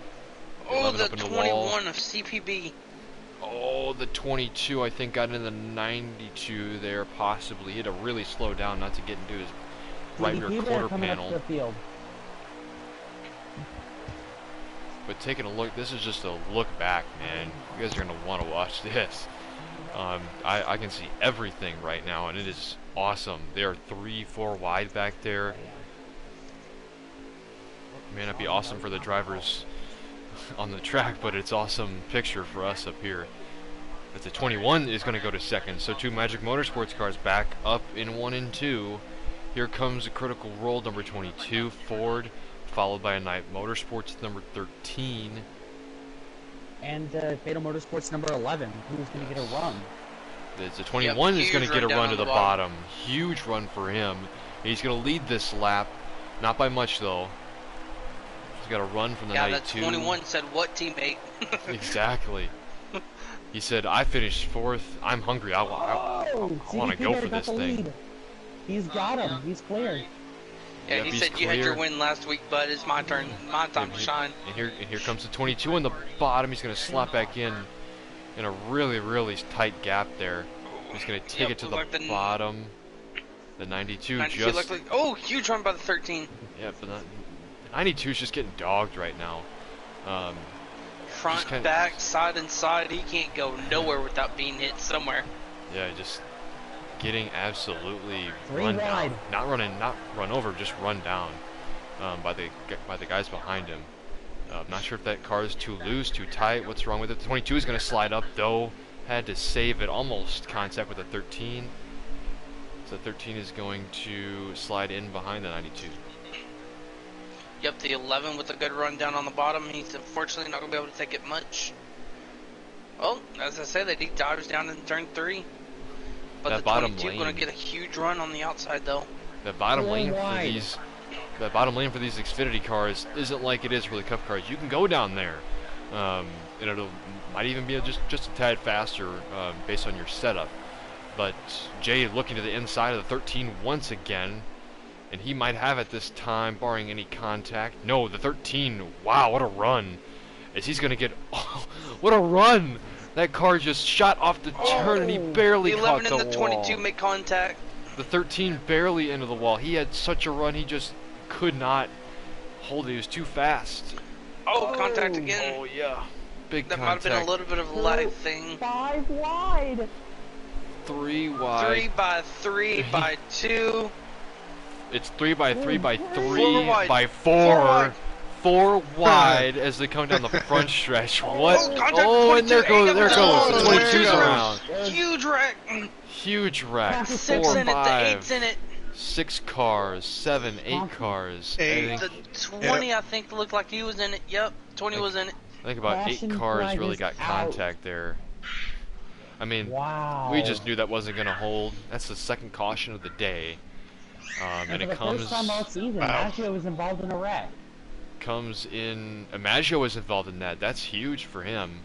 Oh, 11 the up in the 21 wall. of CPB. Oh, the 22 I think got into the 92 there, possibly. He had to really slow down not to get into his right rear CDP quarter coming up panel. to the field. But taking a look, this is just a look back, man. You guys are gonna want to watch this. I can see everything right now, and it is awesome. They are 3-4 wide back there. May not be awesome for the drivers on the track, but it's awesome picture for us up here. As the 21 is going to go to second, so 2 Magic Motorsports cars back up in 1 and 2. Here comes a critical roll, number 22, Ford, followed by a Knight Motorsports, number 13. And Fatal Motorsports number 11, who's going to get a run. The 21 is going to get a run to the bottom. Huge run for him. He's going to lead this lap, not by much though. He's got a run from the 92. Yeah, that 21 said, "What, teammate?" Exactly. He said, "I finished 4th. I'm hungry. I want to go for this thing." Lead. He's got him. He's clear. Yeah, he said, "You had your win last week, bud. It's my turn. My time to shine." And here comes the 22 on the bottom. He's going to slap back in a really, really tight gap there. He's going to take it to the bottom. The 92 just... oh, huge run by the 13. Yeah, but the 92 is just getting dogged right now. Front, back, side, and side. He can't go nowhere without being hit somewhere. Yeah, just getting absolutely run down. Not run over, just run down by the guys behind him. I'm not sure if that car is too loose, too tight. What's wrong with it? The 22 is going to slide up though. Had to save it. Almost contact with the 13. So the 13 is going to slide in behind the 92. Yep, the 11 with a good run down on the bottom. He's unfortunately not going to be able to take it much. Well, as I said, he dives down in turn 3. But that the bottom 22 lane, going to get a huge run on the outside though. That bottom lane for these Xfinity cars isn't like it is for the Cup cars. You can go down there, and it'll might even be just a tad faster based on your setup. But Jay looking to the inside of the 13 once again, and he might have it this time, barring any contact. No, the 13. Wow, what a run! As he's going to get, what a run! That car just shot off the turn, and he barely caught the wall. The 11 and the 22 make contact. The 13 barely into the wall. He had such a run, he just could not hold it. He was too fast. Oh, contact again. Oh, yeah. Big that contact. That might have been a little bit of a lag thing. 5 wide. 3 wide. 3 by 3 by 2. It's 3 by 3 by 3 4 by 4. 4 wide as they come down the front stretch. What? Oh, and there goes. The 22's around. Huge wreck. Huge wreck. 6 4, in it. 5. The 8's in it. 6 cars, 7, 8 cars. The 20, I think, looked like he was in it. Yep, 20 was in it. I think about 8 cars really got contact there. I mean, we just knew that wasn't going to hold. That's the second caution of the day. And it comes... first time all season, Maggio was involved in a wreck. Comes in... Maggio was involved in that. That's huge for him.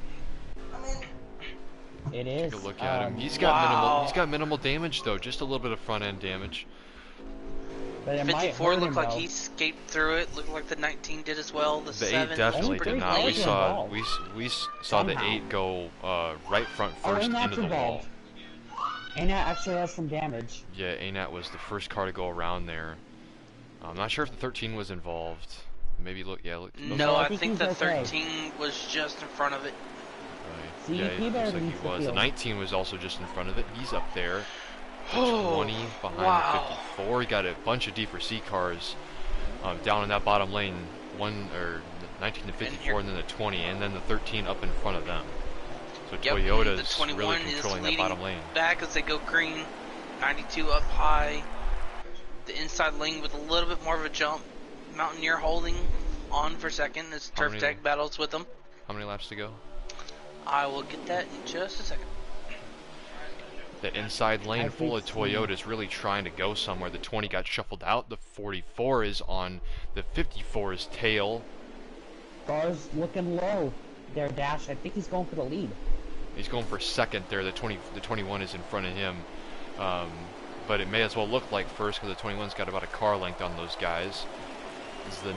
It is. Take a look at him. He's got minimal damage though, just a little bit of front end damage. But 54 looked like he escaped through it. Looked like the 19 did as well. The 7 8 definitely did not. We saw the 8 go right front first into the wall. ANAT actually has some damage. Yeah, ANAT was the first car to go around there. I'm not sure if the 13 was involved. Maybe look. No, I think the 13 was just in front of it. Right. Yeah, it looks like he was. The 19 was also just in front of it. He's up there. The 20 behind the 54. He got a bunch of D4C cars down in that bottom lane. 19 to 54, and then the 20, and then the 13 up in front of them. So Toyota's really controlling that bottom lane. Back as they go green. 92 up high. The inside lane with a little bit more of a jump. Mountaineer holding on for second as Turf Tech battles with them. How many laps to go? I will get that in just a second. The inside lane full of Toyotas really trying to go somewhere. The 20 got shuffled out. The 44 is on the 54's tail. Car's looking low there, Dash. I think he's going for the lead. He's going for second there. The 21 is in front of him. But it may as well look like first because the 21's got about a car length on those guys. Is the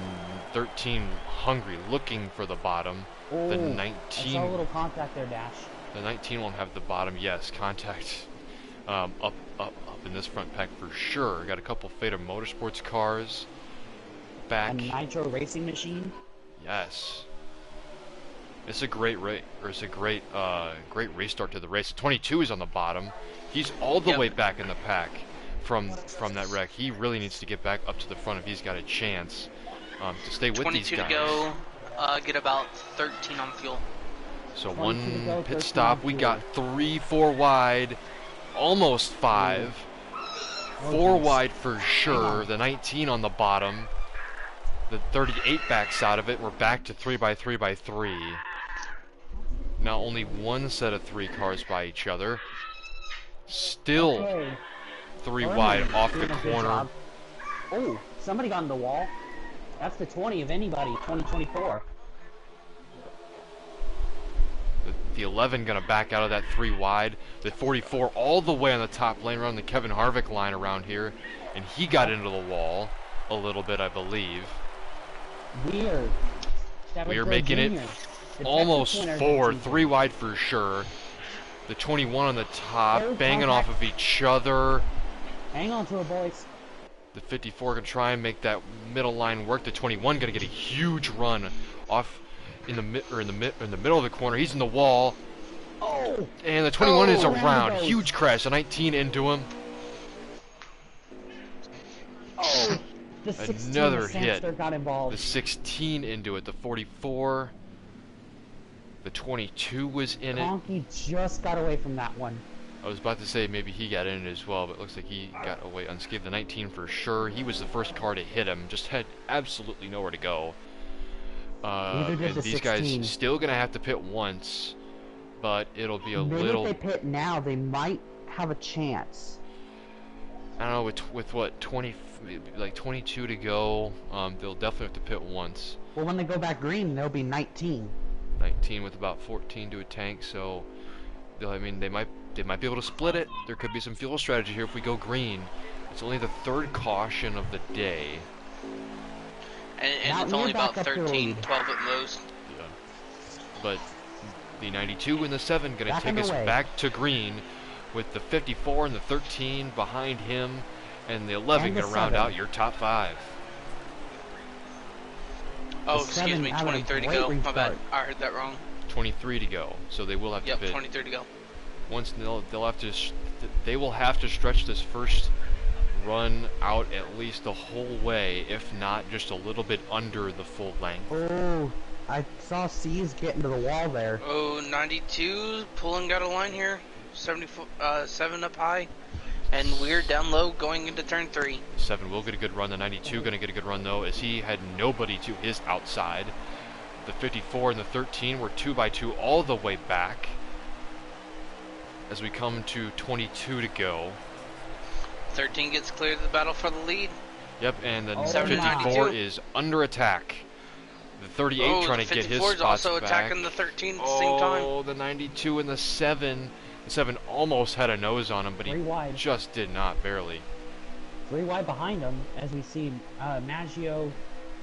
13 hungry, looking for the bottom. The 19. I saw a little contact there, Dash. The 19 won't have the bottom. Yes, contact up in this front pack for sure. Got a couple Fatal Motorsports cars back. A Nitro Racing machine. Yes. It's a great race, or it's a great restart to the race. 22 is on the bottom. He's all the way back in the pack from that wreck. He really needs to get back up to the front if he's got a chance to stay with these 22 guys. to go. Get about 13 on fuel. So 22 to go, one pit 13 stop. on We fuel. got 3, 4 wide, almost 5. 4 wide for sure. The 19 on the bottom. The 38 backs out of it. We're back to 3x3x3. Now only one set of 3 cars by each other. Still Okay. 3 Herman wide off the doing a good corner. job. Oh, somebody got in the wall. That's the 20 of anybody, 2024. The 11 gonna back out of that 3 wide. The 44 all the way on the top lane around the Kevin Harvick line around here. And he got into the wall a little bit, I believe. Weird. We are making it almost 4, 3 wide for sure. The 21 on the top, Oh, banging contact. off of each other. Hang on to it, boys. The 54 gonna try and make that middle line work. The 21 gonna get a huge run off in the middle of the corner. He's in the wall, Oh! and the 21 is around around. he goes. Huge crash. The 19 into him. Oh! The 16 Another the hit. Samster got involved. The 16 into it. The 44. The 22 was in it. Conky just got away from that one. I was about to say maybe he got in it as well, but it looks like he got away unscathed. The 19 for sure. He was the first car to hit him. Just had absolutely nowhere to go. Neither did And the these 16. guys still gonna have to pit once, but it'll be a Maybe little. if they pit now, they might have a chance. I don't know, with what 22 to go, they'll definitely have to pit once. Well, when they go back green, they'll be 19. 19 with about 14 to a tank, so I mean they might be able to split it. There could be some fuel strategy here if we go green. It's only the 3rd caution of the day. And it's Mountaineer only about back up to the 13, lead. 12 at most. Yeah. But the 92 and the 7 gonna Back take in the us way. back to green, with the 54 and the 13 behind him, and the 11 And the gonna round 7. out your top 5. Oh, The excuse 7 me, having a 23 to great go. My bad. restart. I heard that wrong. 23 to go, so they will have Yep, to pit. 23 to go. Once they will have to stretch this first run out at least the whole way, if not just a little bit under the full length. Oh, I saw C's get into the wall there. Oh, 92 pulling out a line here. 7 up high. And we're down low going into turn 3. 7 will get a good run. The 92 going to get a good run though, as he had nobody to his outside. The 54 and the 13 were 2x2 all the way back. As we come to 22 to go. 13 gets cleared of the battle for the lead. Yep, and the Oh, 54 my. is under attack. The 38 trying to the get his 54 is spots also back. attacking the 13 at the same time. Oh, the 92 and the 7. The 7 almost had a nose on him, but he 3 wide. just did not, barely. 3 wide behind them, as we see Maggio,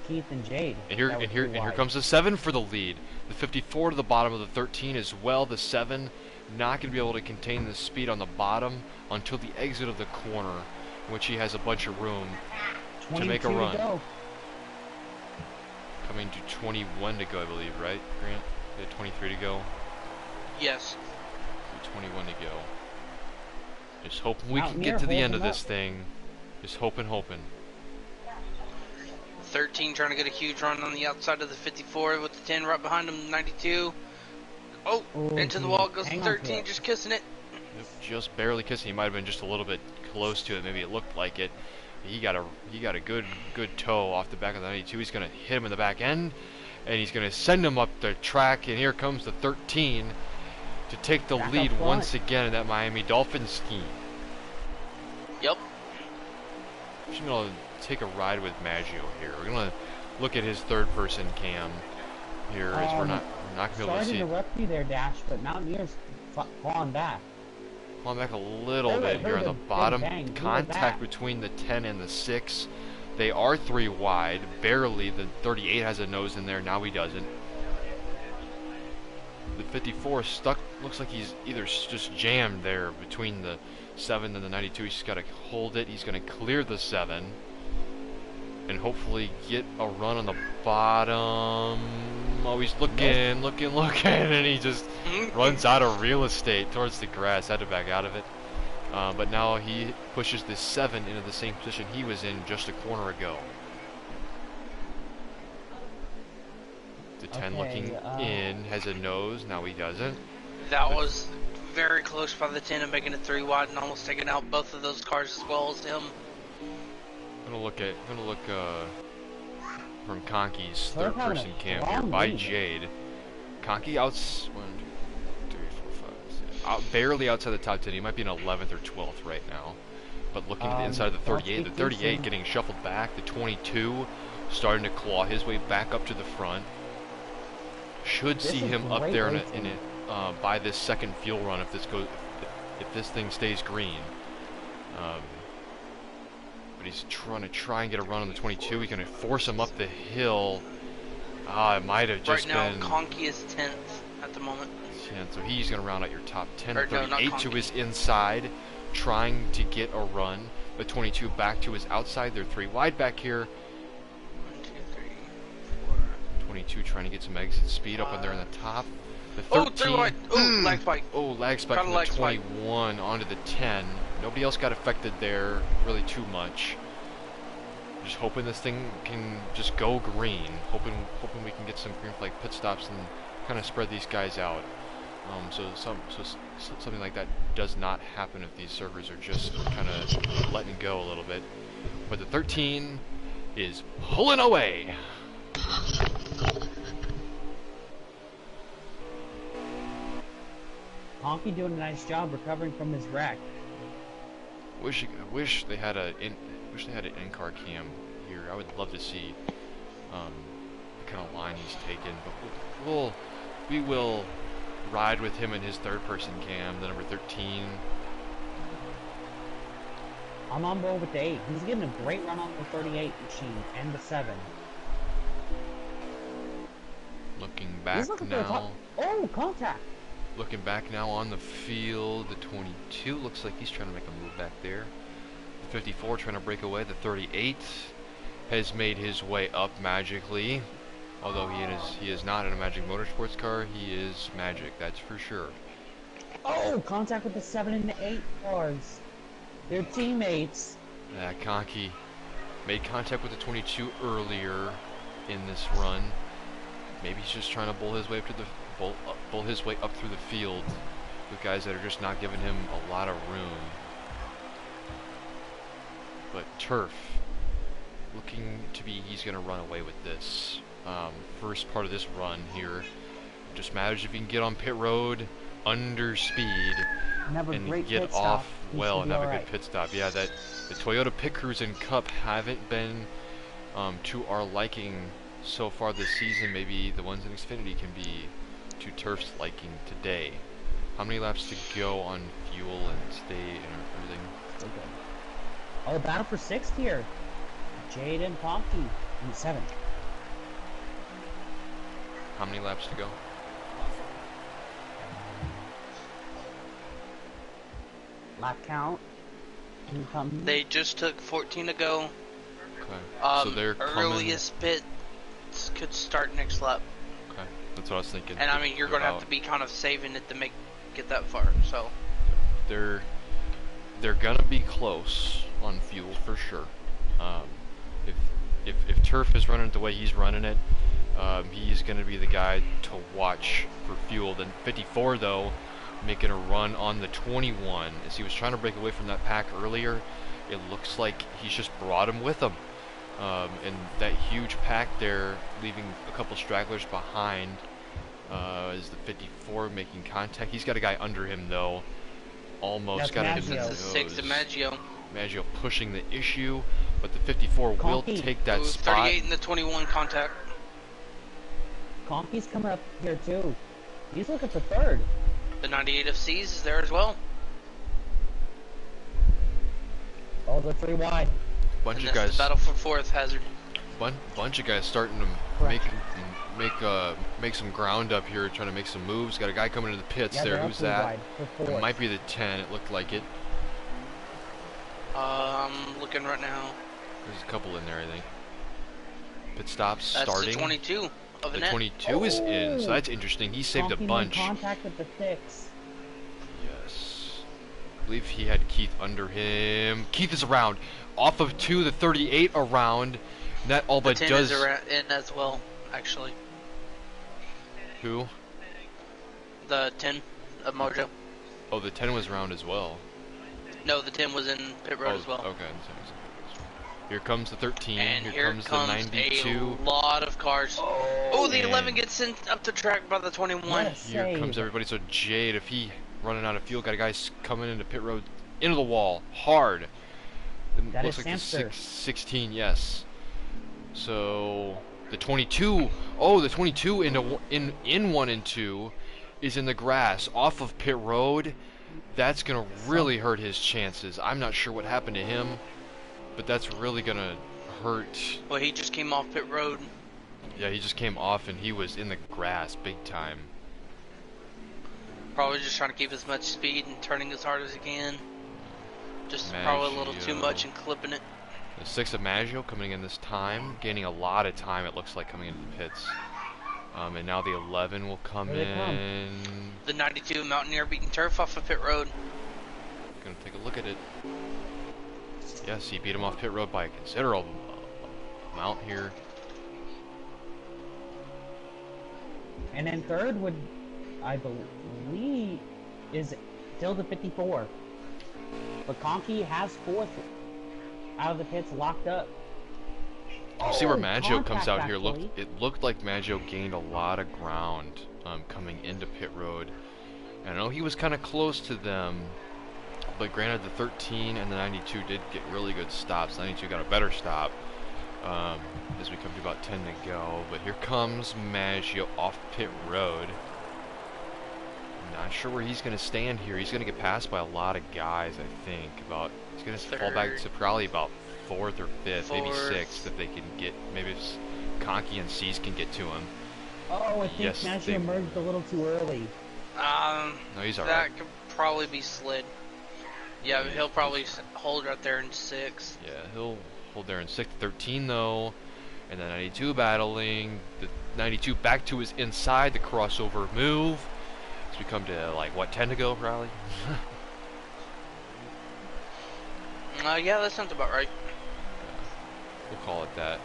Keith, and Jade. And here, That was 3 here wide. comes the 7 for the lead. The 54 to the bottom of the 13 as well. The 7 not going to be able to contain the speed on the bottom until the exit of the corner, in which he has a bunch of room to make a 22 run. go. Coming to 21 to go, I believe, right, Grant? We had 23 to go. Yes. 21 to go. Just hoping we can Mountaineer get to the end of holding this thing. Just hoping. 13 trying to get a huge run on the outside of the 54 with the 10 right behind him, 92. Oh, Oh, into the geez. wall goes Hang the on to 13, it. just kissing it. Yep, just barely kissing. He might have been just a little bit close to it. Maybe it looked like it. He got a good toe off the back of the 92. He's gonna hit him in the back end, and he's gonna send him up the track. And here comes the 13 to take the Back up lead front. once again in that Miami Dolphins scheme. Yep. We're just gonna take a ride with Maggio here. We're gonna look at his third-person cam here, as we're not gonna be able to Sorry to see. interrupt you there, Dash, but Mountaineers falling back. Pulling back a little Oh, I bit here heard on the a bottom. big bang. Who was Contact that? between the 10 and the 6. They are 3 wide, barely. The 38 has a nose in there, now he doesn't. The 54 is stuck, looks like he's either just jammed there between the 7 and the 92. He's just got to hold it. He's going to clear the 7 and hopefully get a run on the bottom. I'm always looking, and he just runs out of real estate towards the grass. Had to back out of it. But now he pushes this 7 into the same position he was in just a corner ago. The 10 looking in, has a nose, now he doesn't. That was very close by the 10 and making it 3 wide and almost taking out both of those cars as well as him. I'm gonna look from Conky's third person cam here by Jade. Conky outs 1, 2, 3, 4, 5, 6, barely outside the top 10. He might be in 11th or 12th right now. But looking at the inside of the 38, the 38 getting shuffled back, the 22 starting to claw his way back up to the front. Should see him up there in it by this second fuel run if this thing stays green. But he's trying to get a run on the 22. He's going to force him up the hill. It might have just been... Right now, Conky is 10th at the moment. 10th, so he's going to round out your top 10. Or, 38 no, to his inside, trying to get a run. The 22 back to his outside. They're 3 wide back here. 1, 2, 3, 4. 22 trying to get some exit speed up on there in the top. The 13. Oh, 3 wide. Oh, lag spike. Oh, lag spike from the 21 onto the 10. Nobody else got affected there really too much. Just hoping this thing can just go green. Hoping we can get some green flag pit stops and kind of spread these guys out. So something like that does not happen if these servers are just kind of letting go a little bit. But the 13 is pulling away. Honky doing a nice job recovering from his wreck. Wish they had an in-car cam here. I would love to see the kind of line he's taken. But we will ride with him in his third-person cam, the number 13. I'm on board with the 8. He's getting a great run on the 38 machine and the 7. Looking back now. Oh, contact! Looking back now on the field, the 22 looks like he's trying to make a move back there. The 54 trying to break away. The 38 has made his way up magically. Although he is not in a Magic Motorsports car, he is Magic, that's for sure. Oh, contact with the 7 and the 8 cars. They're teammates. Conky made contact with the 22 earlier in this run. Maybe he's just trying to bull his way up to the bull his way up through the field with guys that are just not giving him a lot of room. But Turf looking to be he's going to run away with this. First part of this run here. Just matters if you can get on pit road under speed and get off well and have a good pit stop. Yeah, the Toyota Pit Crews and Cup haven't been to our liking so far this season. Maybe the ones in Xfinity can be to Turf's liking today. How many laps to go on fuel and stay and everything? Okay. Oh, battle for 6th here. Jade and Pompey in 7th. How many laps to go? Lap count. They just took 14 to go. Okay. So they're earliest pits could start next lap. Okay. That's what I was thinking. And I mean, you're going to have to be kind of saving it to get that far. So they're gonna be close on fuel for sure. If Turf is running it the way he's running it, he's gonna be the guy to watch for fuel. Then 54 though, making a run on the 21 as he was trying to break away from that pack earlier. It looks like he's just brought him with him. And that huge pack there, leaving a couple stragglers behind, is the 54 making contact. He's got a guy under him though, almost got him in the nose. That's the 6th Maggio. Maggio pushing the issue, but the 54 will take that spot. 38 and the 21 contact. Conky's coming up here too. He's looking for 3rd. The 98 FCs is there as well. Oh, they're 3 wide. Bunch of guys. Battle for 4th hazard. Bunch of guys starting to make some ground up here, trying to make some moves. Got a guy coming into the pits there. Who's that? It might be the 10. It looked like it. I'm looking right now. There's a couple in there, I think. Pit stops That's starting. the 22. of a The net. 22 is in, so that's interesting. He saved a Conky bunch. made contact with the 6. Yes. I believe he had Keith under him. Keith is around. Off of 2, the 38 around. That all The but 10 does... is in as well, actually. Who? The 10 of Mojo. Oh, the 10 was around as well. No, the 10 was in pit road as well. Okay. Here comes the 13. And here comes the 92. a lot of cars. Oh, the And 11 gets sent up the track by the 21. Yes. Here Save. comes everybody. So Jade, if he running out of fuel, got a guy coming into pit road, into the wall, hard. It That looks is like Samster. the 16, yes. So the 22. Oh, the 22 in 1 and 2 is in the grass off of pit road. That's gonna really hurt his chances. I'm not sure what happened to him, but that's really gonna hurt. Well, he just came off pit road. Yeah, he just came off and he was in the grass big time. Probably just trying to keep as much speed and turning as hard as he can. Just probably a little too Maggio. much and clipping it. The 6 of Maggio coming in this time, gaining a lot of time, it looks like, coming into the pits. And now the 11 will come Here they come. in. The 92 Mountaineer beating turf off of pit road. Gonna take a look at it. Yes, he beat him off pit road by a considerable amount here. And then third would, I believe, is still the 54. But Conky has 4th out of the pits locked up. You see where Oh, Maggio comes contact, out here. actually. It looked like Maggio gained a lot of ground coming into pit road. And I know he was kind of close to them, but granted the 13 and the 92 did get really good stops. 92 got a better stop as we come to about 10 to go. But here comes Maggio off pit road. Not sure where he's going to stand here. He's going to get passed by a lot of guys, I think. He's going to fall back Third. to probably about 4th or 5th, maybe Fourth. 6th if they can get, maybe if Conky and C's can get to him. Oh, I think Yes, Maggio they- emerged a little too early. No, he's alright. That could probably be slid. Yeah, he'll probably hold right there in 6. Yeah, he'll hold there in 6th. 13 though, and the 92 battling. The 92 back to his inside, the crossover move. As we come to like, what, 10 to go probably? Yeah, that sounds about right. We'll call it that.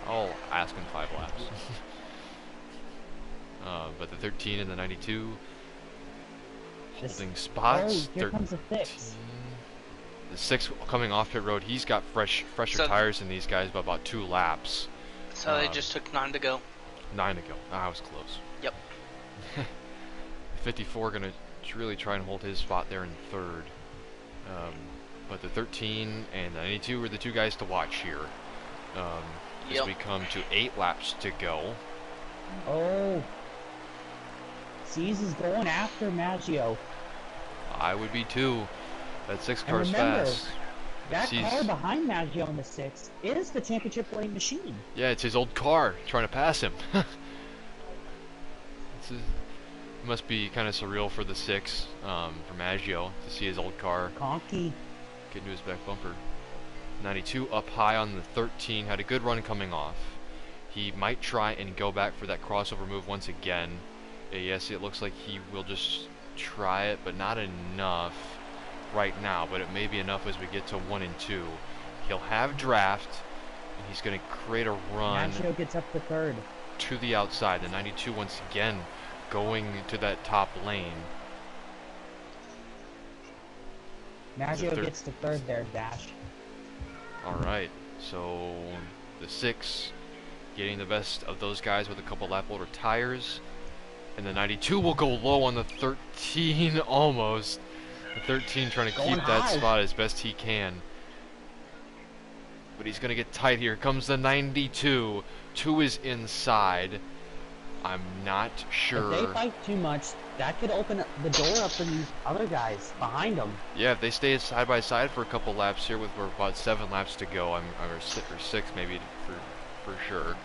I'll ask in 5 laps. But the 13 and the 92 holding spots. Oh, here comes the 6. 13. The 6 coming off pit road. He's got fresher So- tires than these guys by about 2 laps. So they just took 9 to go. 9 to go. I was close. Yep. 54 gonna really try and hold his spot there in 3rd. But the 13 and the 92 are the 2 guys to watch here. As Yep. we come to 8 laps to go. Oh. C's is going after Maggio. I would be too. That 6 And car's remember, fast. That C's- car behind Maggio in the 6 is the championship winning machine. Yeah, it's his old car trying to pass him. It must be kind of surreal for the 6, for Maggio, to see his old car Conky. get into his back bumper. 92 up high on the 13, had a good run coming off. He might try and go back for that crossover move once again. Yes, it looks like he will just try it, but not enough right now, but it may be enough as we get to 1 and 2. He'll have draft, and he's going to create a run Maggio gets up to 3rd. to the outside. The 92 once again going to that top lane. Maggio The third- gets to 3rd there, Dash. Alright, so the 6 getting the best of those guys with a couple lap older tires. And the 92 will go low on the 13 almost. The 13 trying to Going keep that high. spot as best he can. But he's going to get tight here. Comes the 92. 2 is inside. I'm not If they sure. fight too much, that could open up the door up for these other guys behind them. Yeah, if they stay side by side for a couple laps here with we're about 7 laps to go, or 6 maybe for sure.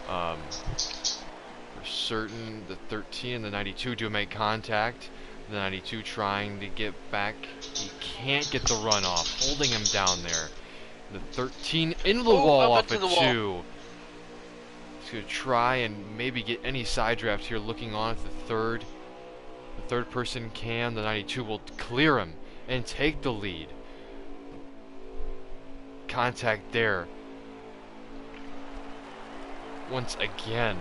For certain, the 13 and the 92 do make contact. The 92 trying to get back. He can't get the run off, holding him down there. The 13 into the Oh, wall up off into at the wall. 2. going to try and maybe get any side draft here, looking on at the third. The third person can. The 92 will clear him and take the lead. Contact there. Once again.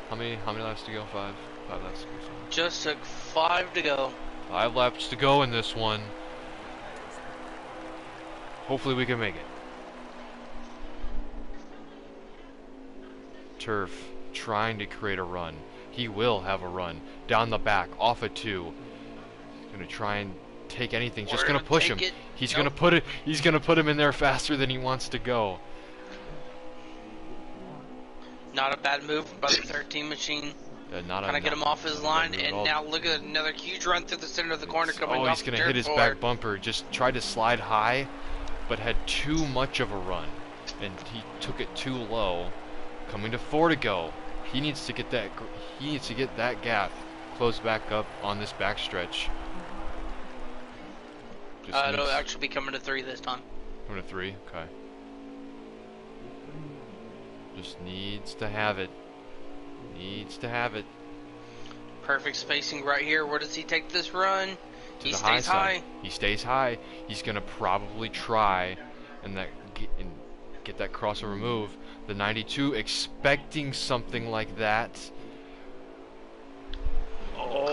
How many laps to go? 5 laps to go. Just took 5 to go. 5 laps to go in this one. Hopefully we can make it. Turf trying to create a run. He will have a run down the back off a 2. Gonna try and take anything. Just gonna push him. He's gonna put it. He's gonna put him in there faster than he wants to go. Not a bad move by the 13 machine. Kind of get him off his line, and now look at another huge run through the center of the corner coming off. He's gonna hit his back bumper. Just tried to slide high, but had too much of a run, and he took it too low. Coming to 4 to go. He needs to get that. He needs to get that gap closed back up on this backstretch. It'll actually be coming to 3 this time. Coming to 3, okay. Just needs to have it. Needs to have it. Perfect spacing right here. Where does he take this run? He stays high. He stays high. He's gonna probably try and get that crossover move. The 92 expecting something like that.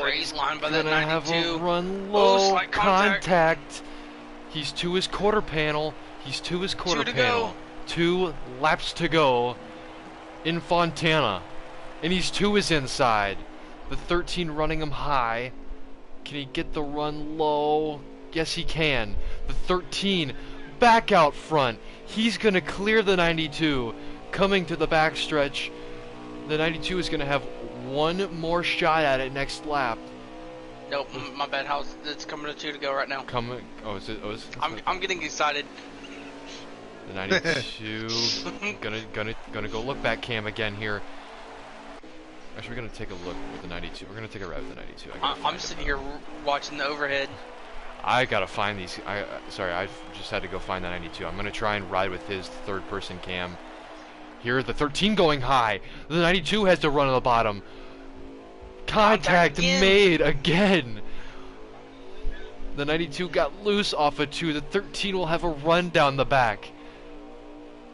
Great line by that 92. Have a run low. Slight contact. He's to his quarter panel. He's to his quarter 2 to panel. go. 2 laps to go in Fontana. And he's to his inside. The 13 running him high. Can he get the run low? Yes, he can. The 13 back out front. He's going to clear the 92. Coming to the backstretch. The 92 is going to have one more shot at it next lap. Nope, my bad. It's coming to 2 to go right now. Is it? I'm getting excited. The 92 gonna go look back cam again here. Actually, we're gonna take a look with the 92. We're gonna take a ride with the 92. I'm sitting here watching the overhead. I gotta find these. Sorry, I just had to go find the 92. I'm gonna try and ride with his third person cam. Here, the 13 going high. The 92 has to run on the bottom. Contact made again. The 92 got loose off a 2. The 13 will have a run down the back.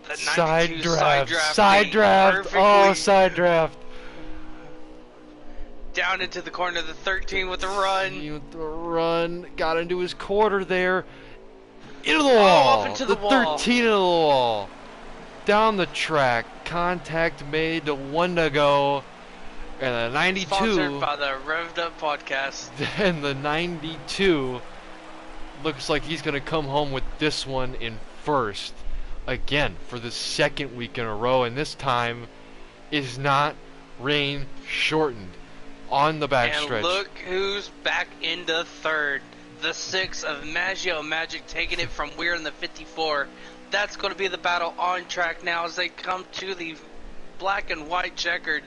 The Side draft. Perfectly. Oh, side draft. Down into the corner. The 13 with the run. Got into his quarter there. Into the wall. Up into the wall. 13 into the wall. Down the track. Contact made to 1 to go. And the 92. Sponsored by the Revved Up Podcast. Then the 92 looks like he's going to come home with this one in first. Again, for the second week in a row. And this time is not rain shortened on the backstretch. And look who's back into third. The 6 of Maggio Magic taking it from Weir in the 54. That's going to be the battle on track now as they come to the black and white checkered.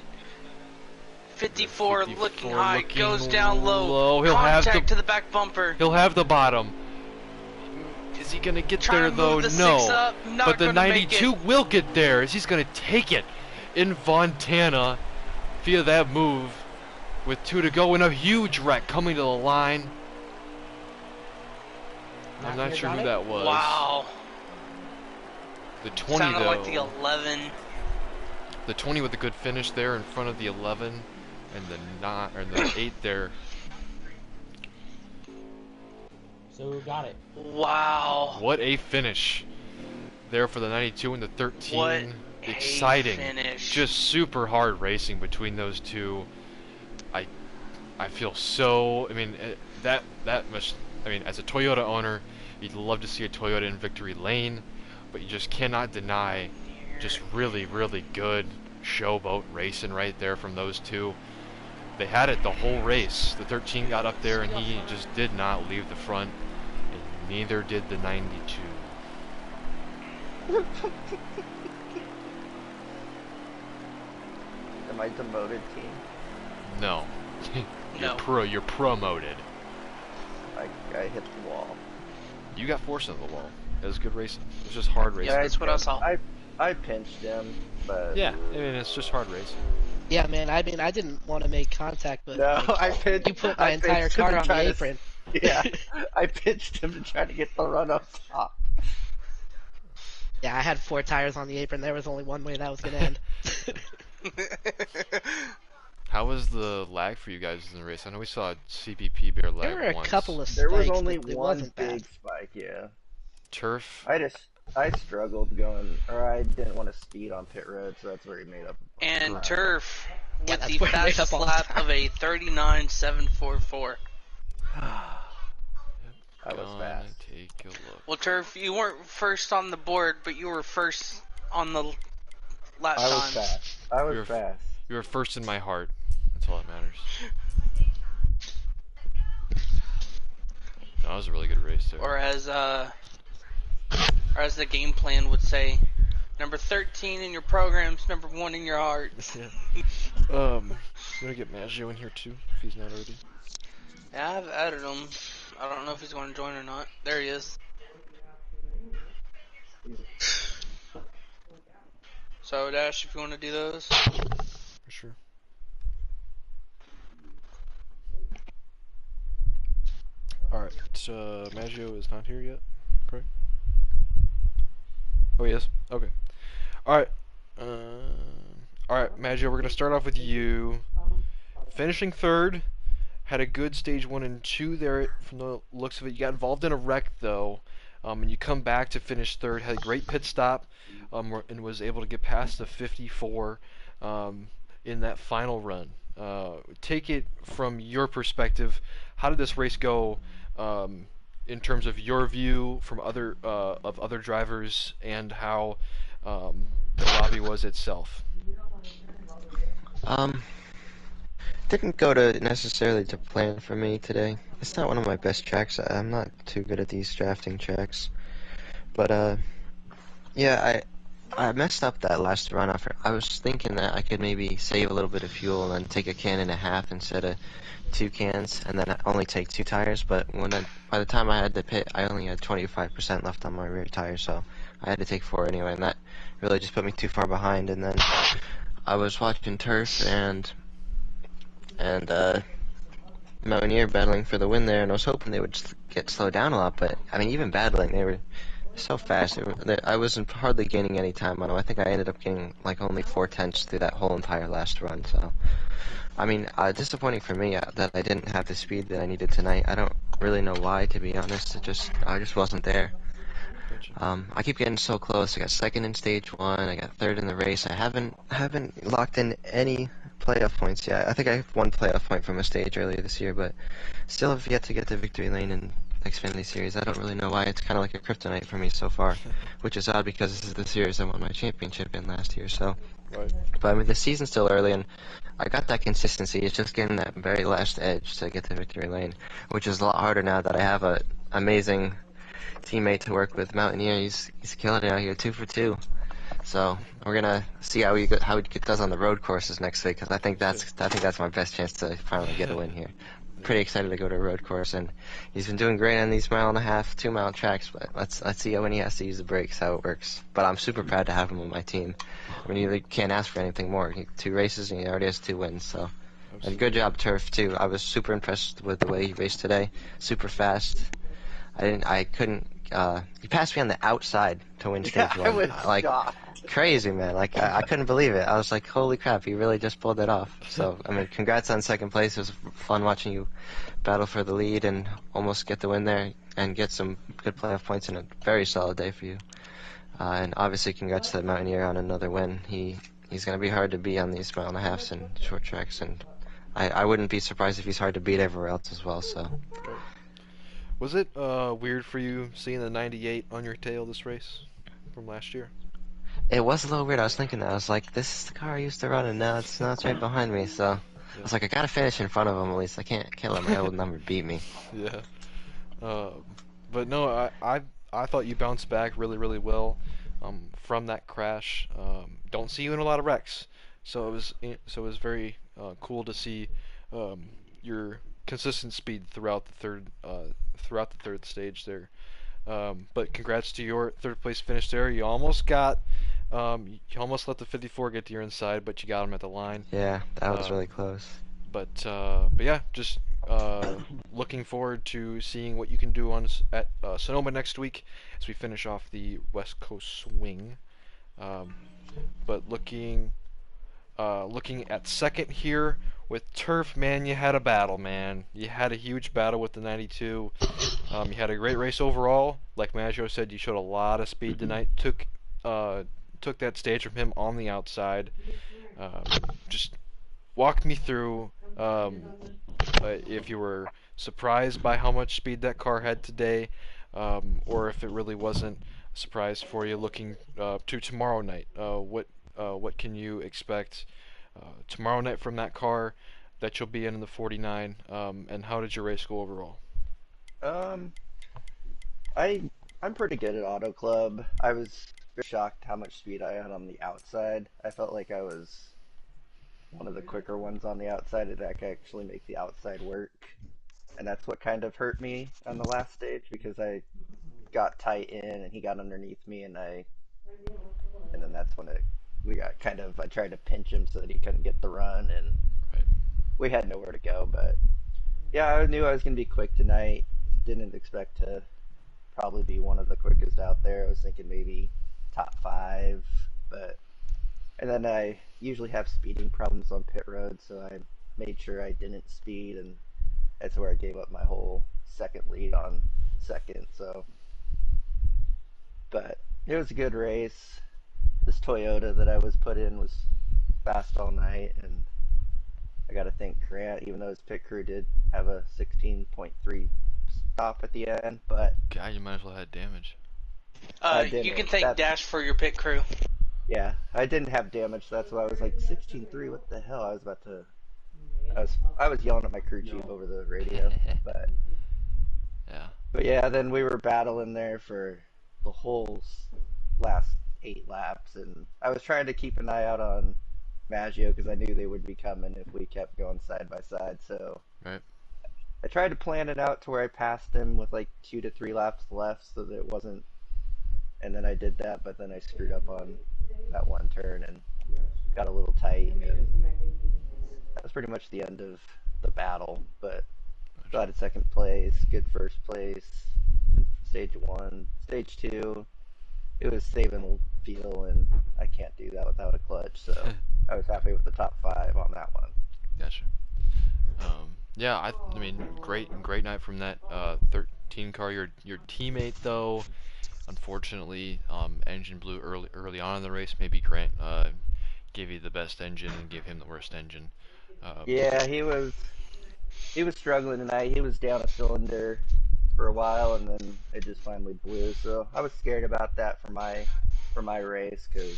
54 looking high, goes down low. He'll Contact to the back bumper. He'll have the bottom. Is he going to get there though? No. But the 92 will get there as he's going to take it in Fontana via that move with 2 to go and a huge wreck coming to the line. I'm not sure who that was. Wow. The 20 sounded though. Like the 11. The 20 with a good finish there in front of the 11 and the 8 there. So got it. Wow. What a finish there for the 92 and the 13. What exciting. Finish. Just super hard racing between those two. I feel so, I mean, that must, I mean, as a Toyota owner, you'd love to see a Toyota in victory lane, but you just cannot deny just really, really good showboat racing right there from those two. They had it the whole race. The 13 got up there and he just did not leave the front, and neither did the 92. Am I demoted, team? No. No. You're promoted. I hit the wall. You got forced into the wall. It was good racing. It was just hard racing. Yeah, that's what I saw. I pinched him, but Yeah, I mean it's just hard racing. Yeah, man. I mean, I didn't want to make contact, but no, like, I pinched. you put my I entire pinched him car to on the try to. apron. Yeah, I pinched him to try to get the run up top. Yeah, I had 4 tires on the apron. There was only one way that was gonna end. How was the lag for you guys in the race? I know we saw CPP bear lag There were a once. couple of There was spikes, only but it one wasn't big bad. spike. Yeah, Turf. I struggled going, or I didn't want to speed on pit road, so that's where he made up. And Turf Yeah, with that's the where he made fastest up all the lap time. of a 39.744. I was Gonna fast. take a look. Well, Turf, you weren't first on the board, but you were first on the lap I was times. fast. I was You're- fast. You were first in my heart. That's all that matters. That was a really good race there. Or as the game plan would say, number 13 in your programs, number 1 in your heart. Yeah. You wanna get Maggio in here too, if he's not already? Yeah, I've added him. I don't know if he's going to join or not. There he is. So, Dash, if you want to do those. For sure. Alright, Maggio is not here yet, correct? Oh, yes? Okay. Alright. Alright, Maggio, we're going to start off with you. Finishing third. Had a good stage 1 and 2 there from the looks of it. You got involved in a wreck, though. And you come back to finish third. Had a great pit stop. And was able to get past the 54 in that final run. Take it from your perspective. How did this race go in terms of your view from other drivers and how the lobby was itself? Didn't go to necessarily to plan for me today. It's not one of my best tracks. I'm not too good at these drafting tracks. But yeah, I messed up that last runoff. I was thinking that I could maybe save a little bit of fuel and then take a can and a half instead of 2 cans, and then only take 2 tires. But by the time I had to pit, I only had 25% left on my rear tire, so I had to take 4 anyway, and that really just put me too far behind. And then I was watching Turf and Mountaineer battling for the win there, and I was hoping they would get slowed down a lot, but I mean, even battling, they were so fast. I wasn't hardly gaining any time on them. I think I ended up gaining like only 4/10 through that whole entire last run. So, I mean, disappointing for me that I didn't have the speed that I needed tonight. I don't really know why, to be honest. I just wasn't there. I keep getting so close. I got second in stage 1. I got third in the race. I haven't locked in any playoff points yet. I think I have 1 playoff point from a stage earlier this year, but still have yet to get to victory lane in Xfinity Series. I don't really know why. It's kind of like a kryptonite for me so far, which is odd because this is the series I won my championship in last year. So, Right. but I mean, the season's still early, and I got that consistency. It's just getting that very last edge to get to victory lane, which is a lot harder now that I have a amazing teammate to work with. Mountaineer, he's killing it out here, 2 for 2. So we're gonna see how he does on the road courses next week, because I think that's my best chance to finally get a win here. Pretty excited to go to a road course, and he's been doing great on these 1.5-mile, 2-mile tracks. But let's see when he has to use the brakes, how it works. But I'm super proud to have him on my team. I mean, you really can't ask for anything more. 2 races and he already has 2 wins. So, and good job, Turf, too. I was super impressed with the way he raced today. Super fast. I couldn't. He passed me on the outside to win stage 1. I was like shocked. crazy, man. Like I couldn't believe it. I was like, holy crap, he really just pulled it off. So I mean, congrats on second place. It was fun watching you battle for the lead and almost get the win there and get some good playoff points in a very solid day for you. And obviously, congrats to the Mountaineer on another win. He's going to be hard to beat on these 1.5 miles and short tracks, and I wouldn't be surprised if he's hard to beat everywhere else as well. So. Was it weird for you seeing the 98 on your tail this race from last year? It was a little weird. I was thinking that. I was like, this is the car I used to run, and now it's right behind me. So I was like, I gotta finish in front of him at least. I can't let my old number beat me. Yeah. But no, I thought you bounced back really, really well from that crash. Don't see you in a lot of wrecks, so it was very cool to see your consistent speed throughout the third stage there. But congrats to your third place finish there. You almost got You almost let the 54 get to your inside, but you got him at the line. Yeah, that was really Um, close. but yeah, just looking forward to seeing what you can do at Sonoma next week as we finish off the West Coast swing. Um, but looking at second here with Turf, man, you had a battle, man. You had a huge battle with the 92. You had a great race overall. Like Maggio said, you showed a lot of speed tonight. Took that stage from him on the outside. Um, just walk me through if you were surprised by how much speed that car had today, or if it really wasn't a surprise for you looking to tomorrow night. What can you expect tomorrow night from that car that you'll be in the 49, and how did your race go overall? Um, I'm pretty good at Auto Club. I was very shocked how much speed I had on the outside. I felt like I was one of the quicker ones on the outside that could actually make the outside work. And that's what kind of hurt me on the last stage because I got tight in and he got underneath me and then that's when we got kind of I tried to pinch him so that he couldn't get the run and Right. we had nowhere to go. But yeah, I knew I was gonna be quick tonight. Didn't expect to probably be one of the quickest out there. I was thinking maybe top five, but and then I usually have speeding problems on pit road, so I made sure I didn't speed, and that's where I gave up my whole second lead on second. So, but it was a good race. This Toyota that I was put in was fast all night, and I got to thank Grant, even though his pit crew did have a 16.3 stop at the end, but God, you might as well have damage. You can thank Dash for your pit crew. Yeah, I didn't have damage, so that's why I was like 16.3. What the hell? I was yelling at my crew chief over the radio, but Yeah. but yeah, then we were battling there for the whole last 8 laps, and I was trying to keep an eye out on Maggio because I knew they would be coming if we kept going side by side. So Right. I tried to plan it out to where I passed him with like 2 to 3 laps left, so that it wasn't. And then I did that, but then I screwed up on that one turn and got a little tight, and that was pretty much the end of the battle. But got a second place, good first place, stage one, stage two. It was save and feel, and I can't do that without a clutch. So I was happy with the top five on that one. Gotcha. Yeah, I mean, great night from that 13 car. Your teammate though, unfortunately, engine blew early on in the race. Maybe Grant gave you the best engine and gave him the worst engine. Yeah, he was struggling tonight. He was down a cylinder for a while, and then it just finally blew. So I was scared about that for my race because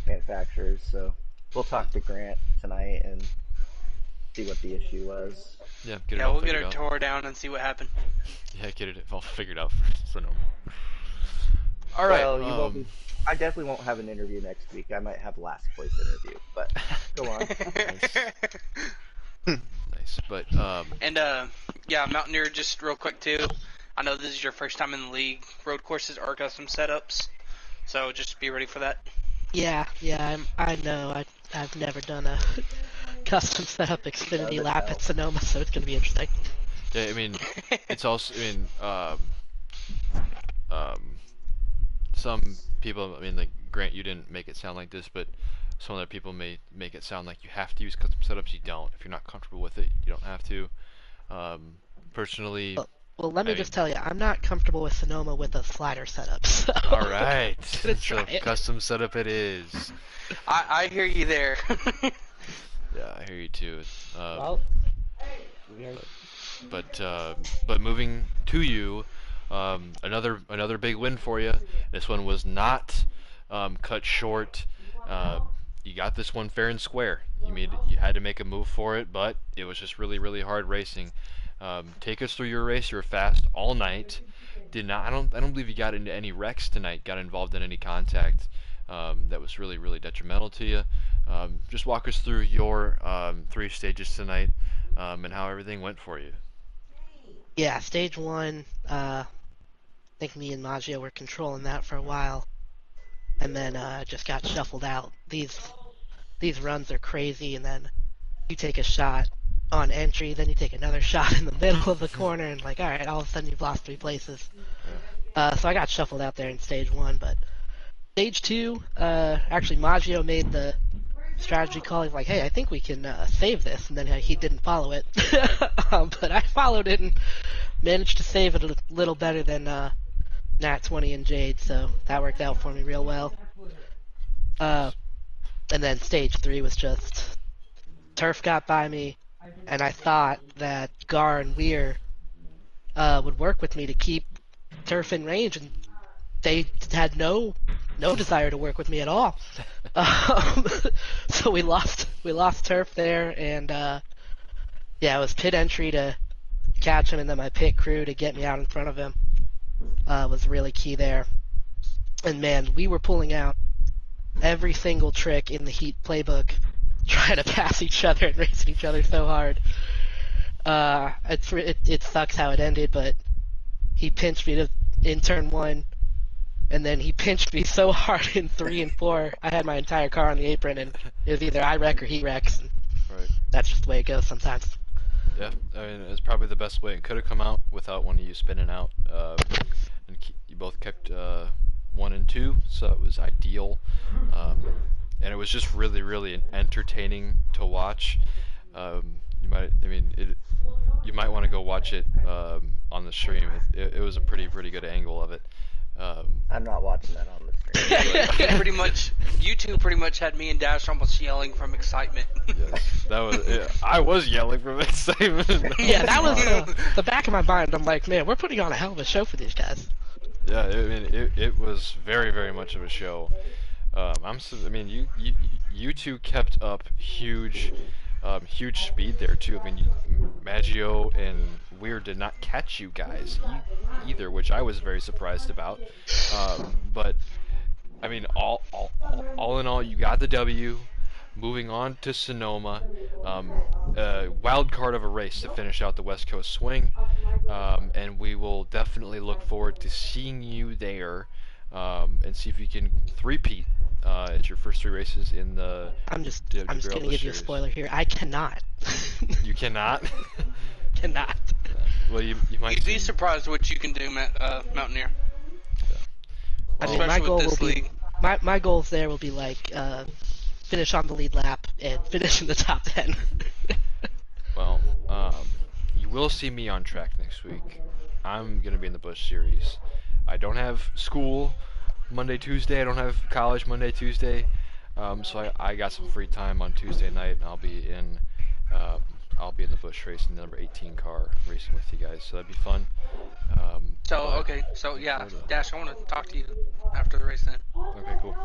manufacturers. So we'll talk to Grant tonight and see what the issue was. Yeah, We'll get her tore down and see what happened. Yeah, get it all figured out for no. All right. Well, you won't be. I definitely won't have an interview next week. I might have last place interview, but go on. Nice, but And yeah, Mountaineer, just real quick too. I know this is your first time in the league. Road courses are custom setups, so just be ready for that. Yeah, I know. I've never done a custom setup Xfinity lap at Sonoma, so it's gonna be interesting. yeah, I mean, it's also, some people, I mean, like Grant, you didn't make it sound like this, but some other people may make it sound like you have to use custom setups. You don't. If you're not comfortable with it, you don't have to. Personally, Well, let me just tell you, I'm not comfortable with Sonoma with a slider setup. So all right, gonna so try it. custom setup it is. I hear you there. Yeah, I hear you too. Well, But moving to you, another big win for you. This one was not cut short. You got this one fair and square. You had to make a move for it, but it was just really hard racing. Take us through your race. You were fast all night. I don't believe you got into any wrecks tonight. Got involved in any contact that was really detrimental to you. Just walk us through your 3 stages tonight and how everything went for you. yeah, stage one. I think me and Maggio were controlling that for a while. and then just got shuffled out. These runs are crazy, and then you take a shot on entry, then you take another shot in the middle of the corner, and like, all right, all of a sudden you've lost 3 places. So I got shuffled out there in stage 1, but stage 2, actually Maggio made the strategy call. He's like, hey, I think we can save this, and then he didn't follow it. But I followed it and managed to save it a little better than Nat 20 and Jade, so that worked out for me real well. And then stage 3 was just turf got by me, and I thought that Gar and Weir would work with me to keep turf in range, and they had no desire to work with me at all. So we lost turf there, and yeah, it was pit entry to catch him, and then my pit crew to get me out in front of him was really key there. And man, we were pulling out every single trick in the Heat playbook, trying to pass each other and racing each other so hard. It sucks how it ended, but he pinched me in turn 1, and then he pinched me so hard in 3 and 4. I had my entire car on the apron, and it was either I wreck or he wrecks. And Right. that's just the way it goes sometimes. Yeah, I mean, it's probably the best way it could have come out without one of you spinning out. And you both kept 1 and 2, so it was ideal. And it was just really, really entertaining to watch. You might want to go watch it on the stream. It was a pretty good angle of it. I'm not watching that on the stream. You two pretty much had me and Dash almost yelling from excitement. Yes, that was. I was yelling from excitement. Yeah, that was the back of my mind. I'm like, man, we're putting on a hell of a show for these guys. Yeah, I mean, it was very much of a show. You two kept up huge speed there too. I mean, Maggio and Weir did not catch you guys either, which I was very surprised about. But I mean, all in all, you got the W. Moving on to Sonoma, wild card of a race to finish out the West Coast swing, and we will definitely look forward to seeing you there, and see if you can three-peat at your first 3 races in the. I'm just WRL gonna give you a series. spoiler here. I cannot. You cannot. Cannot. Well, you might. You'd be surprised what you can do, Mountaineer. I mean, Especially my goal with this will be league. my goals there will be like finish on the lead lap and finish in the top 10. Well, you will see me on track next week. I'm gonna be in the Busch series. I don't have school Monday, Tuesday. I don't have college Monday, Tuesday. So I got some free time on Tuesday night, and I'll be in the Busch racing, the number 18 car, racing with you guys. So that'd be fun. So yeah, Dash, I want to talk to you after the race then. Okay, cool.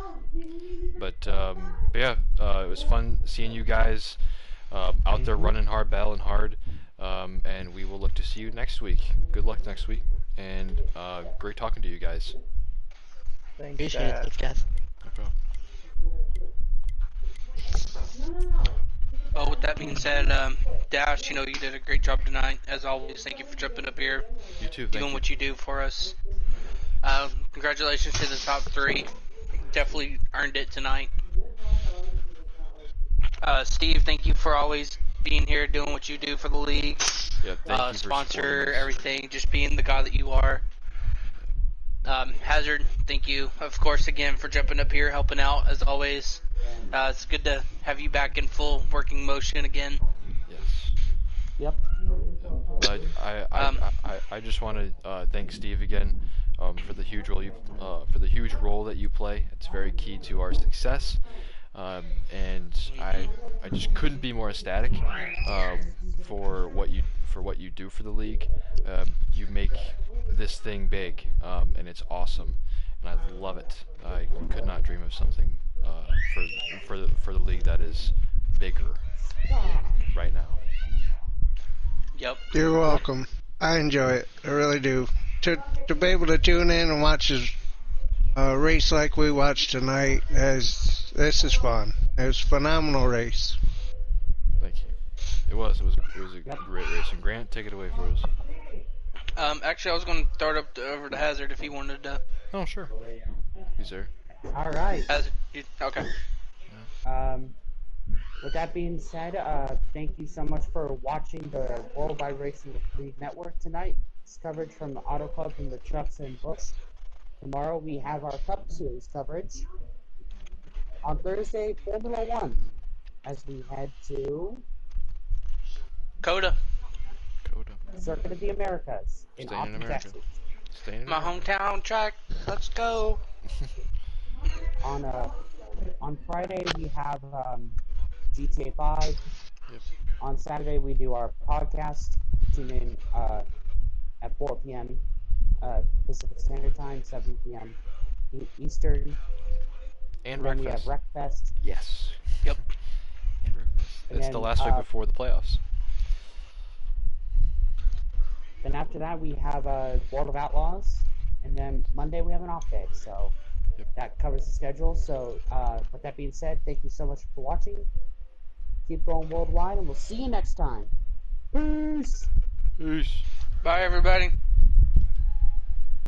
But yeah, it was fun seeing you guys out there running hard, battling hard, and we will look to see you next week. Good luck next week, and great talking to you guys. Thanks, Appreciate it. Dad. Thanks, guys. No problem. Well, with that being said, Dash, you did a great job tonight. As always, thank you for jumping up here, You too. doing what you do for us. Congratulations to the top 3. Definitely earned it tonight. Steve, thank you for always being here, doing what you do for the league. Yeah, thank you for Sponsor supporting us. everything, just being the guy that you are. Hazard, thank you, of course, again for jumping up here, helping out as always. It's good to have you back in full working motion again. Yes. Yep. But I just want to thank Steve again for the huge role that you play. It's very key to our success, and I just couldn't be more ecstatic for what you do for the league. You make this thing big, and it's awesome, and I love it. I could not dream of something for the league that is bigger right now. Yep. You're welcome. I enjoy it. I really do. To be able to tune in and watch a race like we watched tonight, this is fun. It was a phenomenal race. Thank you. It was a great race. And Grant, take it away for us. Actually, I was going to throw it over to Hazard if he wanted to. Oh, sure. He's there. All right. Okay. With that being said, thank you so much for watching the Worldwide Racing League Network tonight. It's coverage from the Auto Club from the trucks in Busch. Tomorrow we have our Cup Series coverage. On Thursday, Formula One, as we head to Coda, Coda. Circuit of the Americas in Staying in Austin, America. Texas. Staying in my America. hometown track. Let's go. On Friday we have GTA 5. Yep. On Saturday we do our podcast. Tune in at 4 p.m. Pacific Standard Time, 7 p.m. Eastern. And And then we have Wreckfest. Wreckfest. Yes. Yep. And Wreckfest. And It's the then, last week before the playoffs. Then after that we have World of Outlaws. And then Monday we have an off day. So Yep. that covers the schedule. So with that being said, thank you so much for watching. Keep going worldwide, and we'll see you next time. Peace! Peace. Bye, everybody.